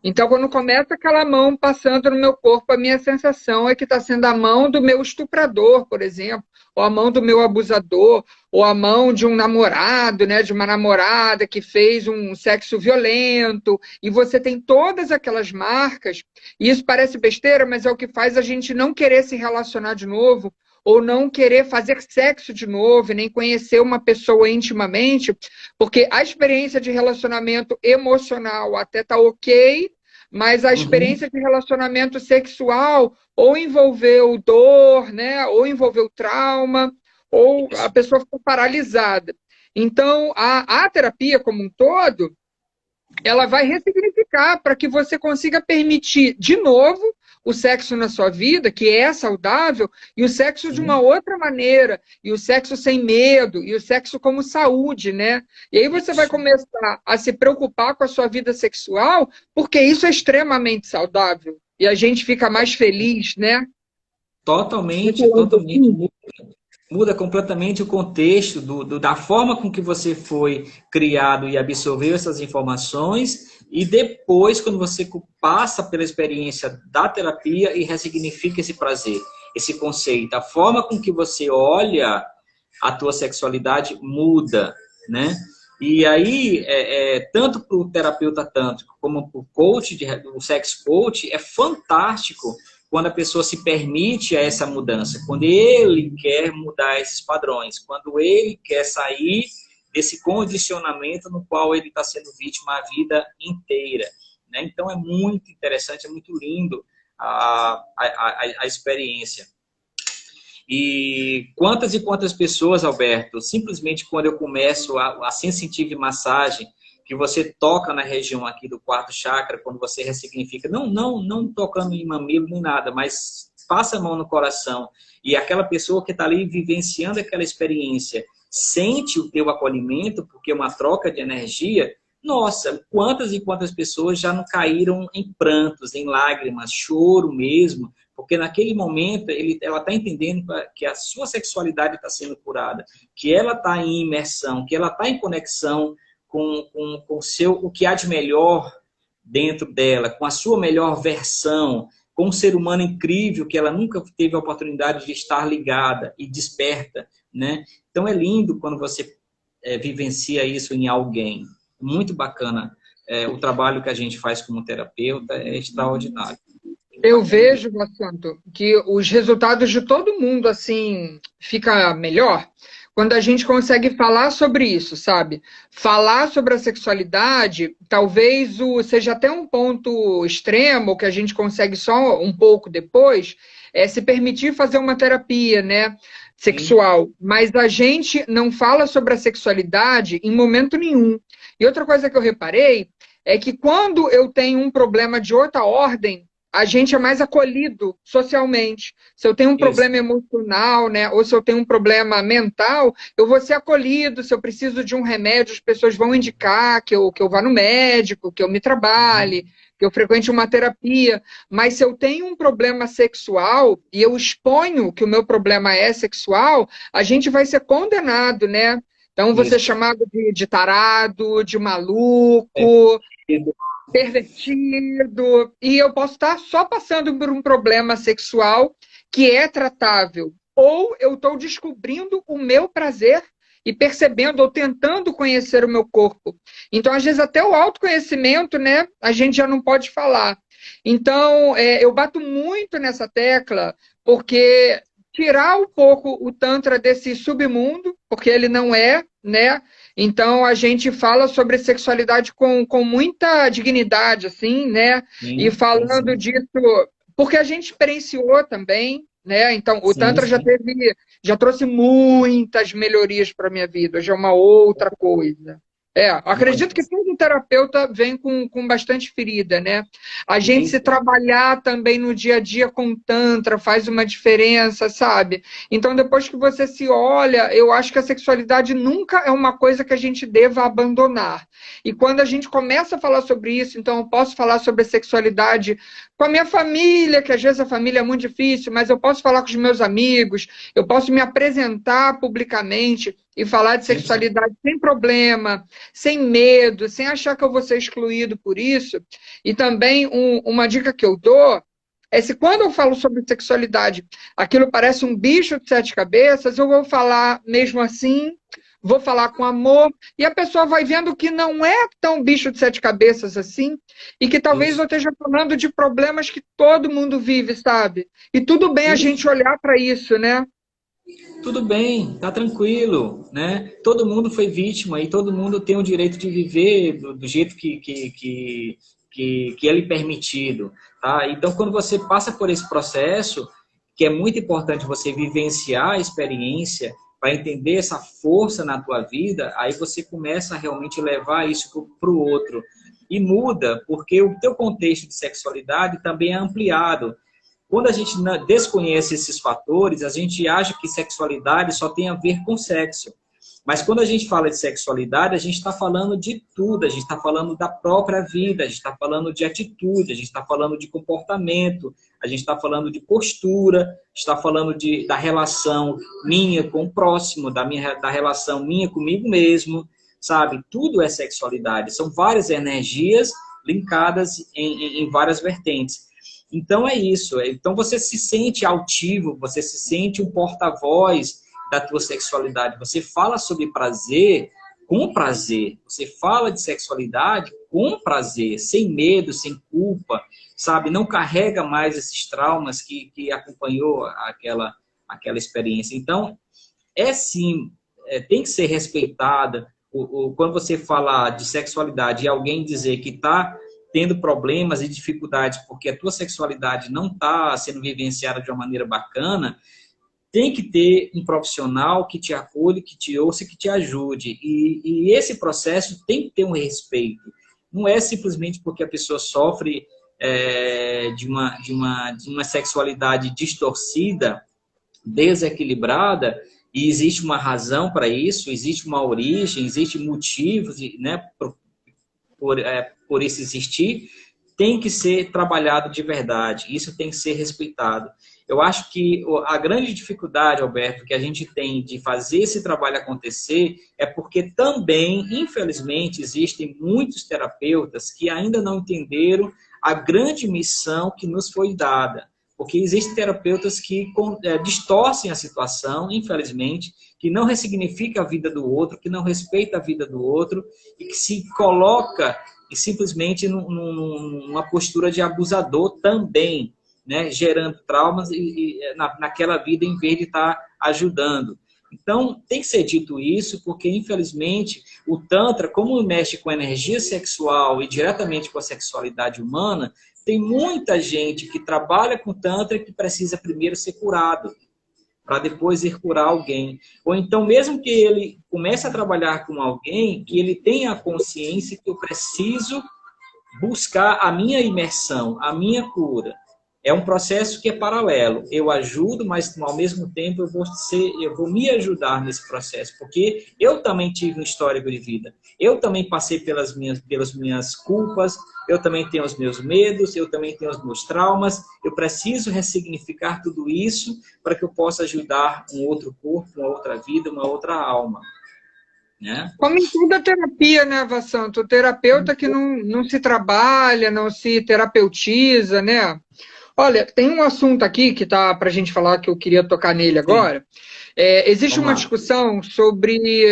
Então, quando começa aquela mão passando no meu corpo, a minha sensação é que está sendo a mão do meu estuprador, por exemplo, ou a mão do meu abusador, ou a mão de um namorado, né, de uma namorada que fez um sexo violento, e você tem todas aquelas marcas, e isso parece besteira, mas é o que faz a gente não querer se relacionar de novo, ou não querer fazer sexo de novo, nem conhecer uma pessoa intimamente, porque a experiência de relacionamento emocional até está ok, mas a experiência de relacionamento sexual ou envolveu dor, né, ou envolveu trauma, ou a pessoa ficou paralisada. Então, a terapia como um todo, ela vai ressignificar para que você consiga permitir de novo o sexo na sua vida, que é saudável, e o sexo de uma outra maneira, e o sexo sem medo, e o sexo como saúde, né? E aí você vai começar a se preocupar com a sua vida sexual, porque isso é extremamente saudável, e a gente fica mais feliz, né? Totalmente, totalmente. muda completamente o contexto da forma com que você foi criado e absorveu essas informações, e depois, quando você passa pela experiência da terapia e ressignifica esse prazer, esse conceito, a forma com que você olha a tua sexualidade muda, né? E aí, tanto para o terapeuta tântrico como para o coach, o sex coach, é fantástico quando a pessoa se permite a essa mudança, quando ele quer mudar esses padrões, quando ele quer sair desse condicionamento no qual ele está sendo vítima a vida inteira, né? Então é muito interessante, é muito lindo a experiência. E quantas pessoas, Alberto, simplesmente quando eu começo a sensitive massagem, que você toca na região aqui do quarto chakra, quando você ressignifica, não tocando em mamilo nem nada, mas passa a mão no coração, e aquela pessoa que está ali vivenciando aquela experiência sente o teu acolhimento, porque é uma troca de energia. Nossa, quantas e quantas pessoas já não caíram em prantos, em lágrimas, choro mesmo, porque naquele momento ela está entendendo que a sua sexualidade está sendo curada, que ela está em imersão, que ela está em conexão com o que há de melhor dentro dela, com a sua melhor versão, com um ser humano incrível que ela nunca teve a oportunidade de estar ligada e desperta, né? Então é lindo quando você vivencia isso em alguém. Muito bacana. O trabalho que a gente faz como terapeuta é extraordinário. Eu vejo, Vassanto, que os resultados de todo mundo, assim, fica melhor quando a gente consegue falar sobre isso, sabe? Falar sobre a sexualidade, talvez seja até um ponto extremo, que a gente consegue só um pouco depois, é se permitir fazer uma terapia, né? Sexual. Mas a gente não fala sobre a sexualidade em momento nenhum. E outra coisa que eu reparei é que quando eu tenho um problema de outra ordem, a gente é mais acolhido socialmente. Se eu tenho um problema emocional, né, ou se eu tenho um problema mental, eu vou ser acolhido. Se eu preciso de um remédio, as pessoas vão indicar que eu vá no médico, que eu me trabalhe, que eu frequente uma terapia. Mas se eu tenho um problema sexual e eu exponho que o meu problema é sexual, a gente vai ser condenado, né? Então, você é chamado de tarado, de maluco, pervertido, e eu posso estar só passando por um problema sexual que é tratável, ou eu estou descobrindo o meu prazer e percebendo ou tentando conhecer o meu corpo. Então, às vezes, até o autoconhecimento, né, a gente já não pode falar. Então, eu bato muito nessa tecla, porque tirar um pouco o Tantra desse submundo, porque ele não é, né? Então, a gente fala sobre sexualidade com muita dignidade, assim, né? E falando disso, porque a gente experienciou também, né? Então, o Tantra já trouxe muitas melhorias para a minha vida, já é uma outra coisa. Acredito que todo terapeuta vem com bastante ferida, né? A gente se trabalhar também no dia a dia com Tantra faz uma diferença, sabe? Então, depois que você se olha, eu acho que a sexualidade nunca é uma coisa que a gente deva abandonar. E quando a gente começa a falar sobre isso, então eu posso falar sobre a sexualidade com a minha família, que às vezes a família é muito difícil, mas eu posso falar com os meus amigos, eu posso me apresentar publicamente e falar de sexualidade sem problema, sem medo, sem achar que eu vou ser excluído por isso. E também uma dica que eu dou é se quando eu falo sobre sexualidade, aquilo parece um bicho de sete cabeças, eu vou falar mesmo assim, vou falar com amor, e a pessoa vai vendo que não é tão bicho de sete cabeças assim, e que talvez eu esteja falando de problemas que todo mundo vive, sabe? E tudo bem a gente olhar para isso, né? Tudo bem, tá tranquilo, né? Todo mundo foi vítima e todo mundo tem o direito de viver do jeito que é lhe permitido, tá? Então, quando você passa por esse processo, que é muito importante você vivenciar a experiência para entender essa força na tua vida, aí você começa a realmente levar isso para o outro. E muda, porque o teu contexto de sexualidade também é ampliado. Quando a gente desconhece esses fatores, a gente acha que sexualidade só tem a ver com sexo. Mas quando a gente fala de sexualidade, a gente está falando de tudo, a gente está falando da própria vida, a gente está falando de atitude, a gente está falando de comportamento, a gente está falando de postura, está falando da relação minha com o próximo, da relação minha comigo mesmo, sabe? Tudo é sexualidade, são várias energias linkadas em várias vertentes. Então é isso, então você se sente altivo, você se sente um porta-voz da tua sexualidade, você fala sobre prazer com prazer, você fala de sexualidade com prazer, sem medo, sem culpa, sabe? Não carrega mais esses traumas que acompanhou aquela experiência. Então, sim, tem que ser respeitada. Quando você fala de sexualidade e alguém dizer que está tendo problemas e dificuldades porque a tua sexualidade não está sendo vivenciada de uma maneira bacana, tem que ter um profissional que te acolhe, que te ouça, que te ajude. E esse processo tem que ter um respeito. Não é simplesmente porque a pessoa sofre de uma sexualidade distorcida, desequilibrada, e existe uma razão para isso, existe uma origem, existem motivos, né, por isso existir, tem que ser trabalhado de verdade. Isso tem que ser respeitado. Eu acho que a grande dificuldade, Alberto, que a gente tem de fazer esse trabalho acontecer é porque também, infelizmente, existem muitos terapeutas que ainda não entenderam a grande missão que nos foi dada. Porque existem terapeutas que distorcem a situação, infelizmente, que não ressignifica a vida do outro, que não respeita a vida do outro e que se coloca simplesmente numa postura de abusador também, né, gerando traumas naquela vida em vez de estar ajudando. Então, tem que ser dito isso, porque, infelizmente, o Tantra, como mexe com a energia sexual e diretamente com a sexualidade humana, tem muita gente que trabalha com Tantra que precisa primeiro ser curado, para depois ir curar alguém. Ou então, mesmo que ele comece a trabalhar com alguém, que ele tenha a consciência que eu preciso buscar a minha imersão, a minha cura. É um processo que é paralelo. Eu ajudo, mas ao mesmo tempo eu vou me ajudar nesse processo, porque eu também tive um histórico de vida. Eu também passei pelas minhas culpas, eu também tenho os meus medos, eu também tenho os meus traumas. Eu preciso ressignificar tudo isso para que eu possa ajudar um outro corpo, uma outra vida, uma outra alma. Né? Como em toda terapia, né, Vassanto? O terapeuta que não se trabalha, não se terapeutiza, né? Olha, tem um assunto aqui que tá para a gente falar que eu queria tocar nele agora. Existe uma discussão sobre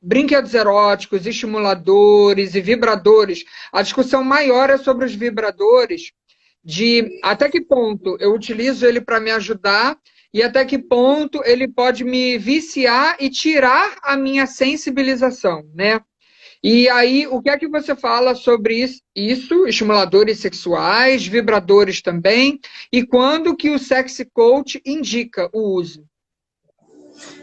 brinquedos eróticos, estimuladores e vibradores. A discussão maior é sobre os vibradores, de até que ponto eu utilizo ele para me ajudar e até que ponto ele pode me viciar e tirar a minha sensibilização, né? E aí, o que é que você fala sobre isso, estimuladores sexuais, vibradores também, e quando que o Sexy Coach indica o uso?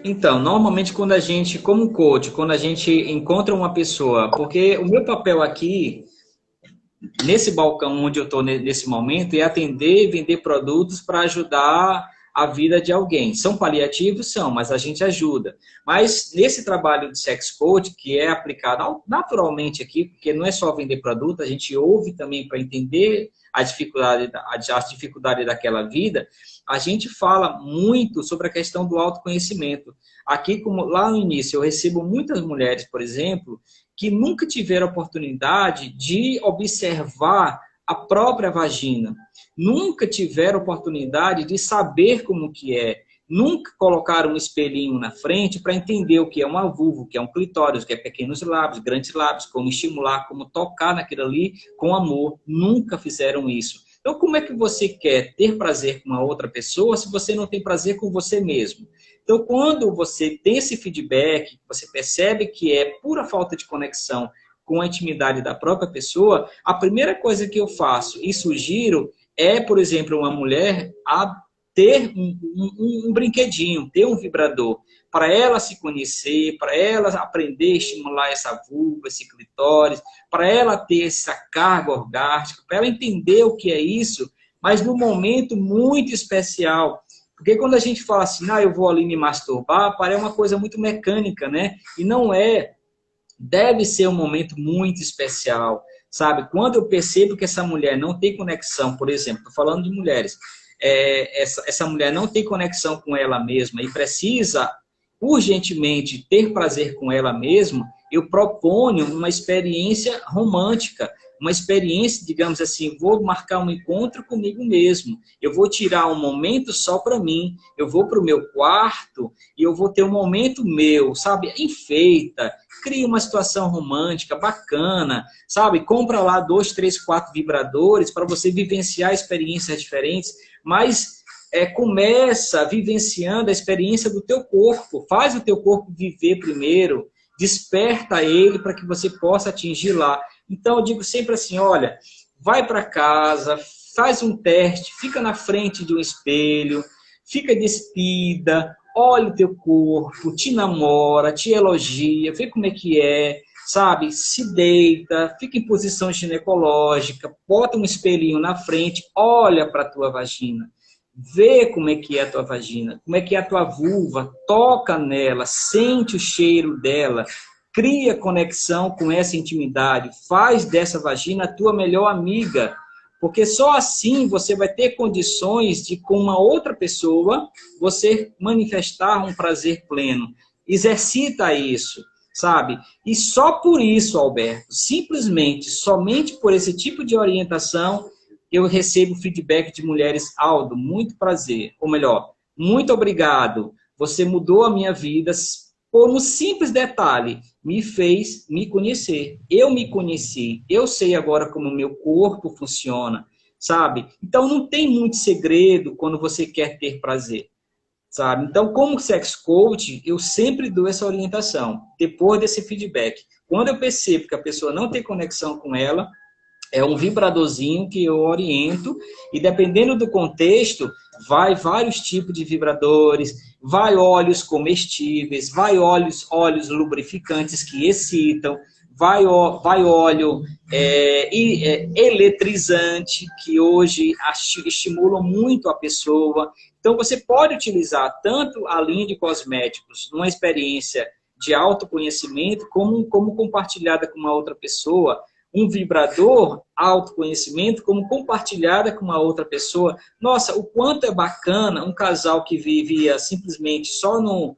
Então, normalmente quando a gente, como coach, quando a gente encontra uma pessoa, porque o meu papel aqui, nesse balcão onde eu estou nesse momento, é atender e vender produtos para ajudar a vida de alguém. São paliativos? São, mas a gente ajuda. Mas nesse trabalho de sex coach, que é aplicado naturalmente aqui, porque não é só vender produto, a gente ouve também para entender a dificuldade daquela vida, a gente fala muito sobre a questão do autoconhecimento. Aqui, como lá no início, eu recebo muitas mulheres, por exemplo, que nunca tiveram oportunidade de observar a própria vagina. Nunca tiveram oportunidade de saber como que é. Nunca colocaram um espelhinho na frente para entender o que é uma vulva, o que é um clitóris, o que é pequenos lábios, grandes lábios, como estimular, como tocar naquilo ali com amor. Nunca fizeram isso. Então, como é que você quer ter prazer com uma outra pessoa se você não tem prazer com você mesmo? Então, quando você tem esse feedback, você percebe que é pura falta de conexão com a intimidade da própria pessoa, a primeira coisa que eu faço e sugiro é, por exemplo, uma mulher a ter um brinquedinho, ter um vibrador, para ela se conhecer, para ela aprender a estimular essa vulva, esse clitóris, para ela ter essa carga orgástica, para ela entender o que é isso, mas num momento muito especial. Porque quando a gente fala assim, eu vou ali me masturbar, parece uma coisa muito mecânica, né? E não é. Deve ser um momento muito especial, sabe? Quando eu percebo que essa mulher não tem conexão, por exemplo, estou falando de mulheres, essa mulher não tem conexão com ela mesma e precisa urgentemente ter prazer com ela mesma, eu proponho uma experiência romântica, uma experiência, digamos assim, vou marcar um encontro comigo mesmo, eu vou tirar um momento só para mim, eu vou para o meu quarto e eu vou ter um momento meu, sabe? Enfeita, cria uma situação romântica, bacana, sabe? Compra lá 2, 3, 4 vibradores para você vivenciar experiências diferentes, mas começa vivenciando a experiência do teu corpo, faz o teu corpo viver primeiro, desperta ele para que você possa atingir lá. Então eu digo sempre assim, olha, vai para casa, faz um teste, fica na frente de um espelho, fica despida, olha o teu corpo, te namora, te elogia, vê como é que é, sabe? Se deita, fica em posição ginecológica, bota um espelhinho na frente, olha para a tua vagina. Vê como é que é a tua vagina, como é que é a tua vulva, toca nela, sente o cheiro dela, cria conexão com essa intimidade, faz dessa vagina a tua melhor amiga, porque só assim você vai ter condições de, com uma outra pessoa, você manifestar um prazer pleno. Exercita isso, sabe? E só por isso, Alberto, simplesmente, somente por esse tipo de orientação, eu recebo feedback de mulheres, Aldo, muito prazer, ou melhor, muito obrigado, você mudou a minha vida por um simples detalhe, me fez me conhecer, eu me conheci, eu sei agora como o meu corpo funciona, sabe? Então não tem muito segredo quando você quer ter prazer, sabe? Então, como sex coach, eu sempre dou essa orientação, depois desse feedback. Quando eu percebo que a pessoa não tem conexão com ela, é um vibradorzinho que eu oriento e dependendo do contexto, vai vários tipos de vibradores, vai óleos comestíveis, vai óleos lubrificantes que excitam, vai óleo eletrizante, que hoje estimulam muito a pessoa. Então, você pode utilizar tanto a linha de cosméticos numa experiência de autoconhecimento, como compartilhada com uma outra pessoa, um vibrador, autoconhecimento, como compartilhada com uma outra pessoa. Nossa, o quanto é bacana um casal que vivia simplesmente só no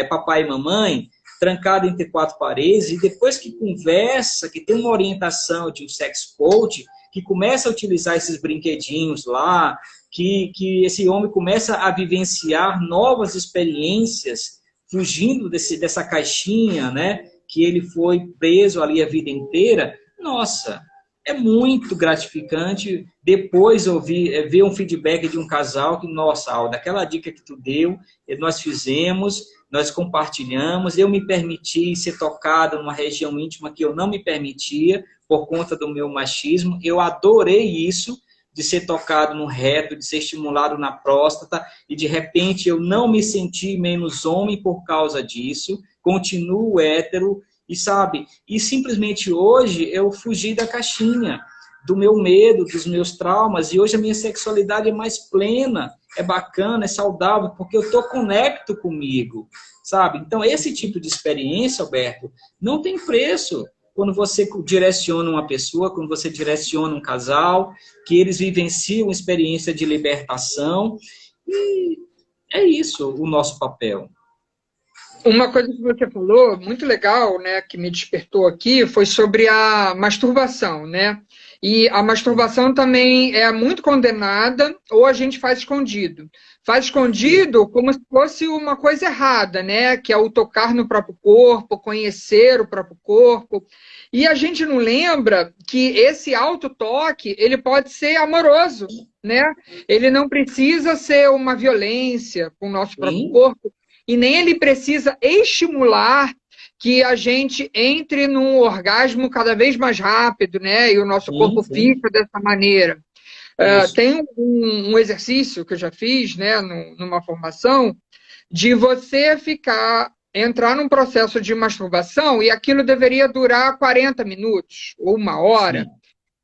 papai e mamãe, trancado entre quatro paredes, e depois que conversa, que tem uma orientação de um sex coach, que começa a utilizar esses brinquedinhos lá, que esse homem começa a vivenciar novas experiências, fugindo dessa caixinha, né, que ele foi preso ali a vida inteira. Nossa, é muito gratificante depois ver um feedback de um casal que, nossa, Alda, aquela dica que tu deu, nós fizemos, nós compartilhamos, eu me permiti ser tocada numa região íntima que eu não me permitia por conta do meu machismo, eu adorei isso, de ser tocado no reto, de ser estimulado na próstata, e de repente eu não me senti menos homem por causa disso, continuo hétero, e sabe, e simplesmente hoje eu fugi da caixinha, do meu medo, dos meus traumas, e hoje a minha sexualidade é mais plena, é bacana, é saudável, porque eu estou conecto comigo, sabe? Então esse tipo de experiência, Alberto, não tem preço. Quando você direciona uma pessoa, quando você direciona um casal, que eles vivenciam uma experiência de libertação, e é isso o nosso papel. Uma coisa que você falou, muito legal, né, que me despertou aqui, foi sobre a masturbação, né? E a masturbação também é muito condenada, ou a gente faz escondido. Faz escondido como se fosse uma coisa errada, né? Que é o tocar no próprio corpo, conhecer o próprio corpo. E a gente não lembra que esse autotoque, ele pode ser amoroso, né? Ele não precisa ser uma violência com o nosso próprio corpo, e nem ele precisa estimular que a gente entre num orgasmo cada vez mais rápido, né? E o nosso corpo fica dessa maneira. Tem um exercício que eu já fiz, né, numa formação, de você entrar num processo de masturbação e aquilo deveria durar 40 minutos ou uma hora. Sim.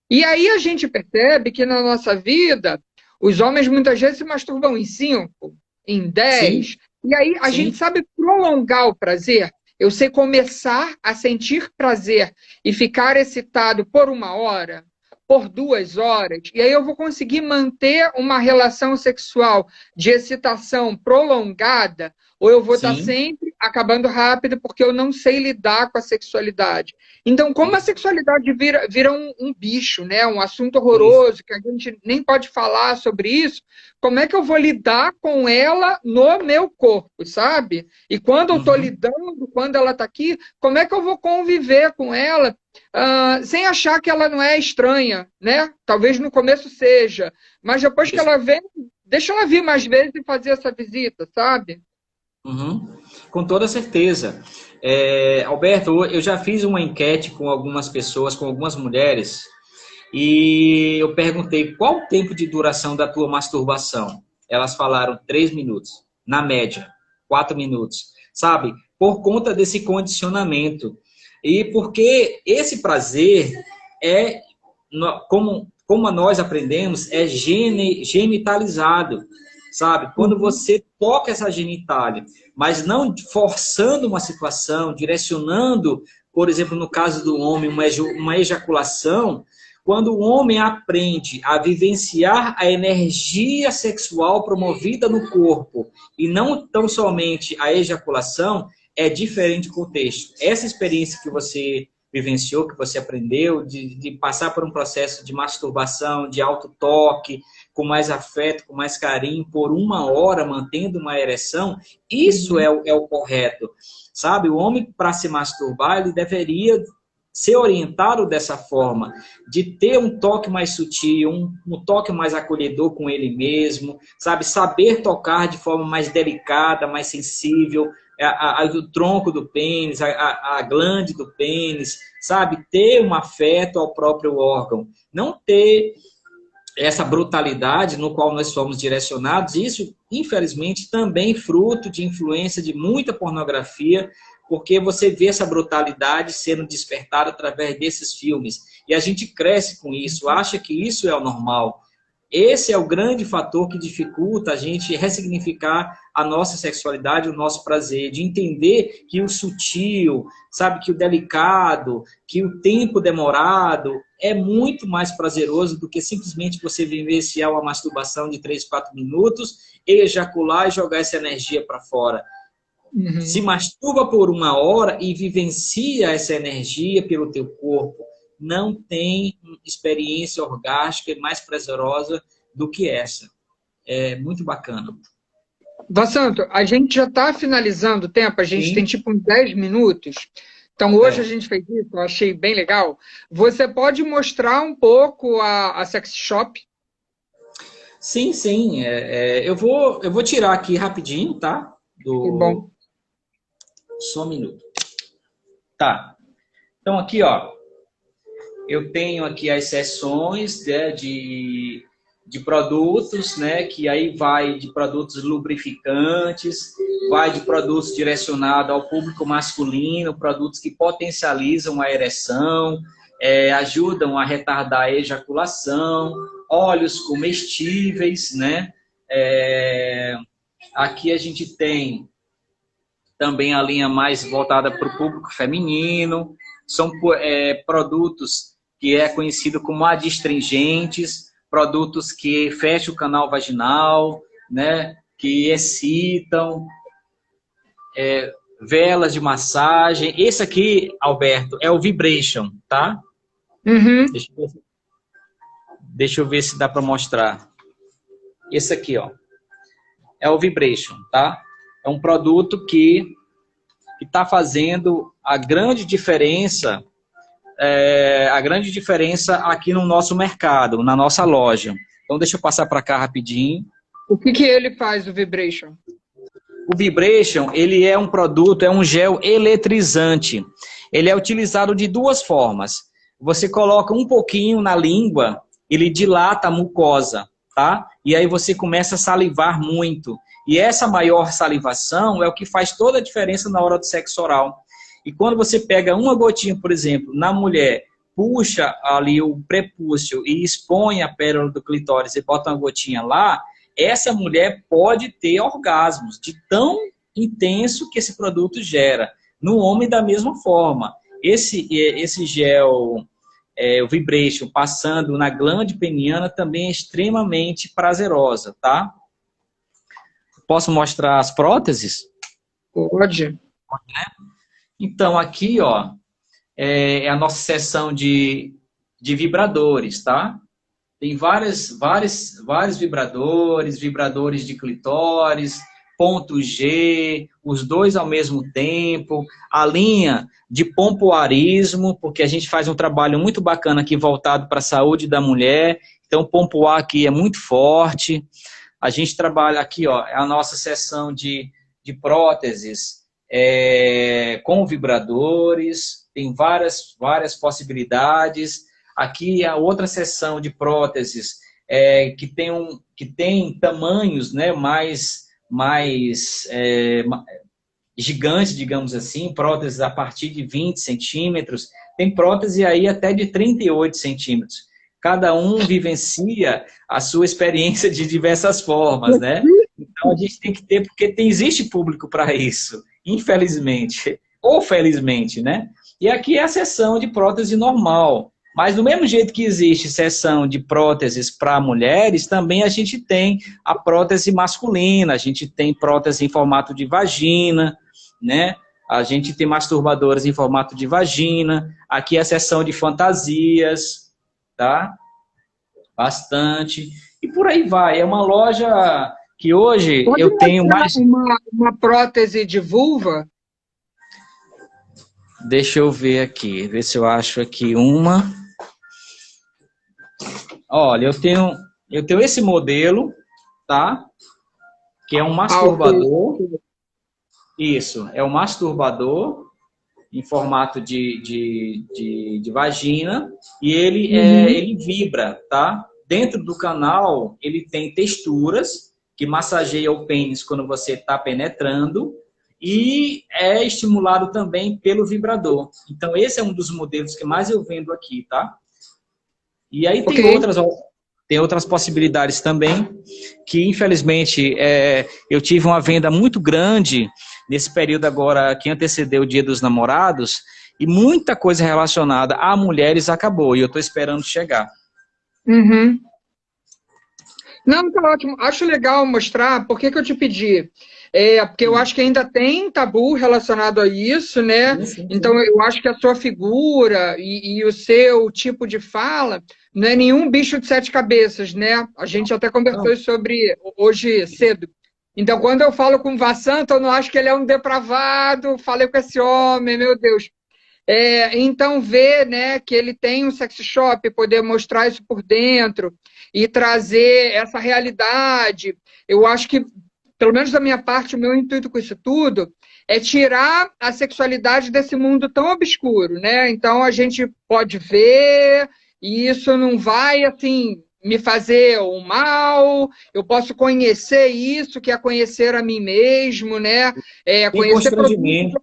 E aí a gente percebe que na nossa vida, os homens muitas vezes se masturbam em 5, em Sim, 10. E aí a gente sim, sabe prolongar o prazer. Eu sei começar a sentir prazer e ficar excitado por 1 hora, por 2 horas, e aí eu vou conseguir manter uma relação sexual de excitação prolongada, ou eu vou estar sim. sempre acabando rápido porque eu não sei lidar com a sexualidade. Então, como a Isso, sexualidade vira um bicho, né? Um assunto isso. horroroso, que a gente nem pode falar sobre isso, como é que eu vou lidar com ela no meu corpo, sabe? E quando eu estou Uhum. lidando, quando ela está aqui, como é que eu vou conviver com ela sem achar que ela não é estranha, né? Talvez no começo seja, mas depois que Isso. ela vem, deixa ela vir mais vezes e fazer essa visita, sabe? Uhum. Com toda certeza. Alberto, eu já fiz uma enquete com algumas pessoas, com algumas mulheres, e eu perguntei qual o tempo de duração da tua masturbação. Elas falaram 3 minutos, na média, 4 minutos, sabe? Por conta desse condicionamento. E porque esse prazer é, como nós aprendemos, é genitalizado, sabe? Quando Uhum. você toca essa genitália, mas não forçando uma situação, direcionando, por exemplo, no caso do homem, uma ejaculação, quando o homem aprende a vivenciar a energia sexual promovida no corpo e não tão somente a ejaculação, é diferente o contexto. Essa experiência que você vivenciou, que você aprendeu, de passar por um processo de masturbação, de autotoque, com mais afeto, com mais carinho, por 1 hora, mantendo uma ereção, isso Uhum. é o correto. Sabe, o homem, para se masturbar, ele deveria ser orientado dessa forma, de ter um toque mais sutil, um toque mais acolhedor com ele mesmo, sabe, saber tocar de forma mais delicada, mais sensível, o tronco do pênis, a glande do pênis, sabe, ter um afeto ao próprio órgão, não ter essa brutalidade no qual nós somos direcionados, isso, infelizmente, também fruto de influência de muita pornografia, porque você vê essa brutalidade sendo despertada através desses filmes. E a gente cresce com isso, acha que isso é o normal. Esse é o grande fator que dificulta a gente ressignificar a nossa sexualidade, o nosso prazer, de entender que o sutil, sabe, que o delicado, que o tempo demorado é muito mais prazeroso do que simplesmente você vivenciar uma masturbação de 3, 4 minutos, ejacular e jogar essa energia para fora. Se Uhum. masturba por 1 hora e vivencia essa energia pelo teu corpo. Não tem experiência orgástica mais prazerosa do que essa. É muito bacana. Vassanto, a gente já está finalizando o tempo, a gente tem Sim, tipo uns 10 minutos. Então, hoje a é. gente fez isso, eu achei bem legal. Você pode mostrar um pouco a sex shop? Sim, sim. Eu vou tirar aqui rapidinho, tá? Que bom. Só um minuto. Tá. Então, aqui, ó. Eu tenho aqui as seções, né, de produtos, né, que aí vai de produtos lubrificantes, vai de produtos direcionados ao público masculino, produtos que potencializam a ereção, ajudam a retardar a ejaculação, óleos comestíveis, né? Aqui a gente tem também a linha mais voltada para o público feminino, são produtos que é conhecido como adstringentes, produtos que fecham o canal vaginal, né, que excitam, velas de massagem. Esse aqui, Alberto, é o Vibration, tá? Uhum. Deixa eu ver se dá para mostrar. Esse aqui, ó, é o Vibration, tá? É um produto que está fazendo a grande diferença aqui no nosso mercado, na nossa loja. Então, deixa eu passar para cá rapidinho. O que ele faz, o Vibration? O Vibration, ele é um produto, é um gel eletrizante. Ele é utilizado de duas formas. Você coloca um pouquinho na língua, ele dilata a mucosa, tá? E aí você começa a salivar muito. E essa maior salivação é o que faz toda a diferença na hora do sexo oral. E quando você pega uma gotinha, por exemplo, na mulher, puxa ali o prepúcio e expõe a pérola do clitóris e bota uma gotinha lá, essa mulher pode ter orgasmos de tão intenso que esse produto gera. No homem, da mesma forma. Esse gel, o Vibration, passando na glândula peniana, também é extremamente prazerosa, tá? Posso mostrar as próteses? Pode. Então, aqui, ó, é a nossa seção de vibradores, tá? Tem vários vibradores de clitóris, ponto G, os dois ao mesmo tempo, a linha de pompoarismo, porque a gente faz um trabalho muito bacana aqui voltado para a saúde da mulher, então o pompoar aqui é muito forte. A gente trabalha aqui, ó, é a nossa seção de próteses com vibradores, tem várias possibilidades. Aqui a outra seção de próteses que tem tamanhos, né, mais gigantes, digamos assim, próteses a partir de 20 centímetros, tem prótese aí até de 38 centímetros. Cada um vivencia a sua experiência de diversas formas, né? Então a gente tem que ter, porque existe público para isso, infelizmente, ou felizmente, né? E aqui é a seção de prótese normal. Mas do mesmo jeito que existe seção de próteses para mulheres, também a gente tem a prótese masculina, a gente tem prótese em formato de vagina, né? A gente tem masturbadores em formato de vagina. Aqui é a seção de fantasias, tá? Bastante. E por aí vai. É uma loja que hoje Pode eu tenho mais... uma prótese de vulva? Deixa eu ver aqui, ver se eu acho aqui uma. Olha, eu tenho esse modelo, tá? Que é um masturbador. Isso, é um masturbador em formato de vagina e ele vibra, tá? Dentro do canal, ele tem texturas que massageia o pênis quando você está penetrando e é estimulado também pelo vibrador. Então, esse é um dos modelos que mais eu vendo aqui, tá? E aí tem outras possibilidades também, que infelizmente eu tive uma venda muito grande nesse período agora que antecedeu o Dia dos Namorados, e muita coisa relacionada a mulheres acabou, e eu estou esperando chegar. Uhum. Não, tá ótimo. Acho legal mostrar. Por que eu te pedi? Porque eu acho que ainda tem tabu relacionado a isso, né? Sim. Então, eu acho que a sua figura e o seu tipo de fala não é nenhum bicho de sete cabeças, né? A gente até conversou sobre hoje cedo. Então, quando eu falo com o Vassanta, eu não acho que ele é um depravado. Falei com esse homem, meu Deus. Então, ver, né, que ele tem um sex shop, poder mostrar isso por dentro e trazer essa realidade, eu acho que, pelo menos da minha parte, o meu intuito com isso tudo é tirar a sexualidade desse mundo tão obscuro, né? Então, a gente pode ver, e isso não vai, assim, me fazer um mal, eu posso conhecer isso, que é conhecer a mim mesmo, né? Tem Conhecer constrangimento.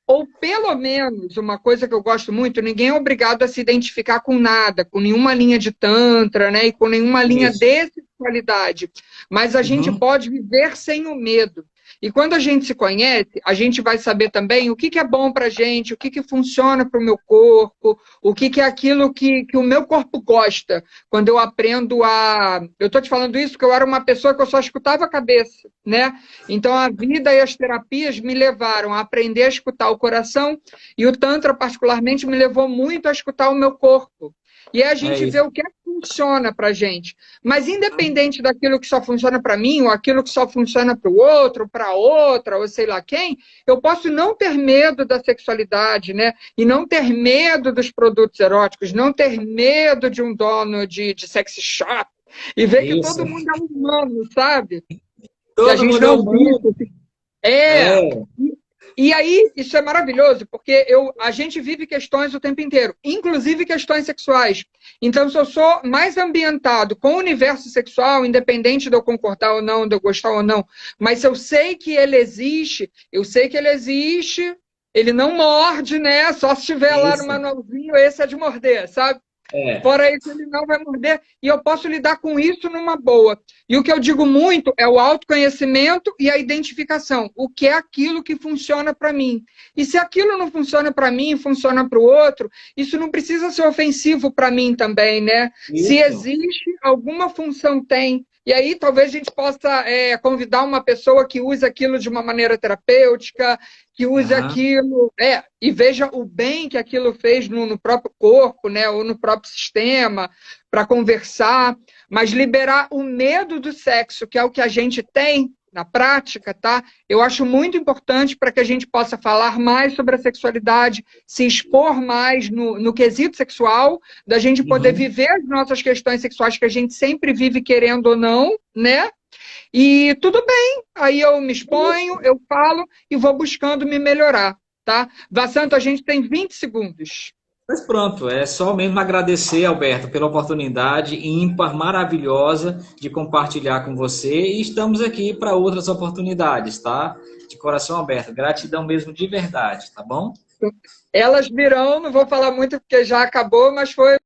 ou pelo menos, uma coisa que eu gosto muito, ninguém é obrigado a se identificar com nada, com nenhuma linha de tantra, né, e com nenhuma linha de sexualidade. Mas a gente pode viver sem o medo. E quando a gente se conhece, a gente vai saber também o que é bom para a gente, o que funciona para o meu corpo, o que é aquilo que o meu corpo gosta. Quando eu aprendo a... Eu estou te falando isso porque eu era uma pessoa que eu só escutava a cabeça, né? Então a vida e as terapias me levaram a aprender a escutar o coração e o Tantra, particularmente, me levou muito a escutar o meu corpo. E aí a gente vê o que funciona para a gente. Mas independente daquilo que só funciona para mim, ou aquilo que só funciona para o outro, para outra, ou sei lá quem, eu posso não ter medo da sexualidade, né? E não ter medo dos produtos eróticos, não ter medo de um dono de sex shop, e ver que todo mundo é humano, sabe? Todo mundo é humano. E aí, isso é maravilhoso, porque a gente vive questões o tempo inteiro, inclusive questões sexuais. Então, se eu sou mais ambientado com o universo sexual, independente de eu concordar ou não, de eu gostar ou não, mas se eu sei que ele existe, ele não morde, né? Só se estiver lá no manualzinho, esse é de morder, sabe? É. Fora isso, ele não vai morder. E eu posso lidar com isso numa boa. E o que eu digo muito é o autoconhecimento e a identificação. O que é aquilo que funciona para mim? E se aquilo não funciona para mim, funciona para o outro, isso não precisa ser ofensivo para mim também, né? Se Isso. existe, alguma função tem. E aí talvez a gente possa convidar uma pessoa que use aquilo de uma maneira terapêutica, que use Aham. aquilo, e veja o bem que aquilo fez no próprio corpo, né, ou no próprio sistema, para conversar, mas liberar o medo do sexo, que é o que a gente tem na prática, tá? Eu acho muito importante para que a gente possa falar mais sobre a sexualidade, se expor mais no quesito sexual, da gente poder Uhum. viver as nossas questões sexuais que a gente sempre vive querendo ou não, né? E tudo bem, aí eu me exponho, eu falo e vou buscando me melhorar, tá? Vassanto, a gente tem 20 segundos. Mas pronto, é só mesmo agradecer, Alberto, pela oportunidade ímpar, maravilhosa de compartilhar com você e estamos aqui para outras oportunidades, tá? De coração aberto. Gratidão mesmo de verdade, tá bom? Elas virão, não vou falar muito porque já acabou, mas foi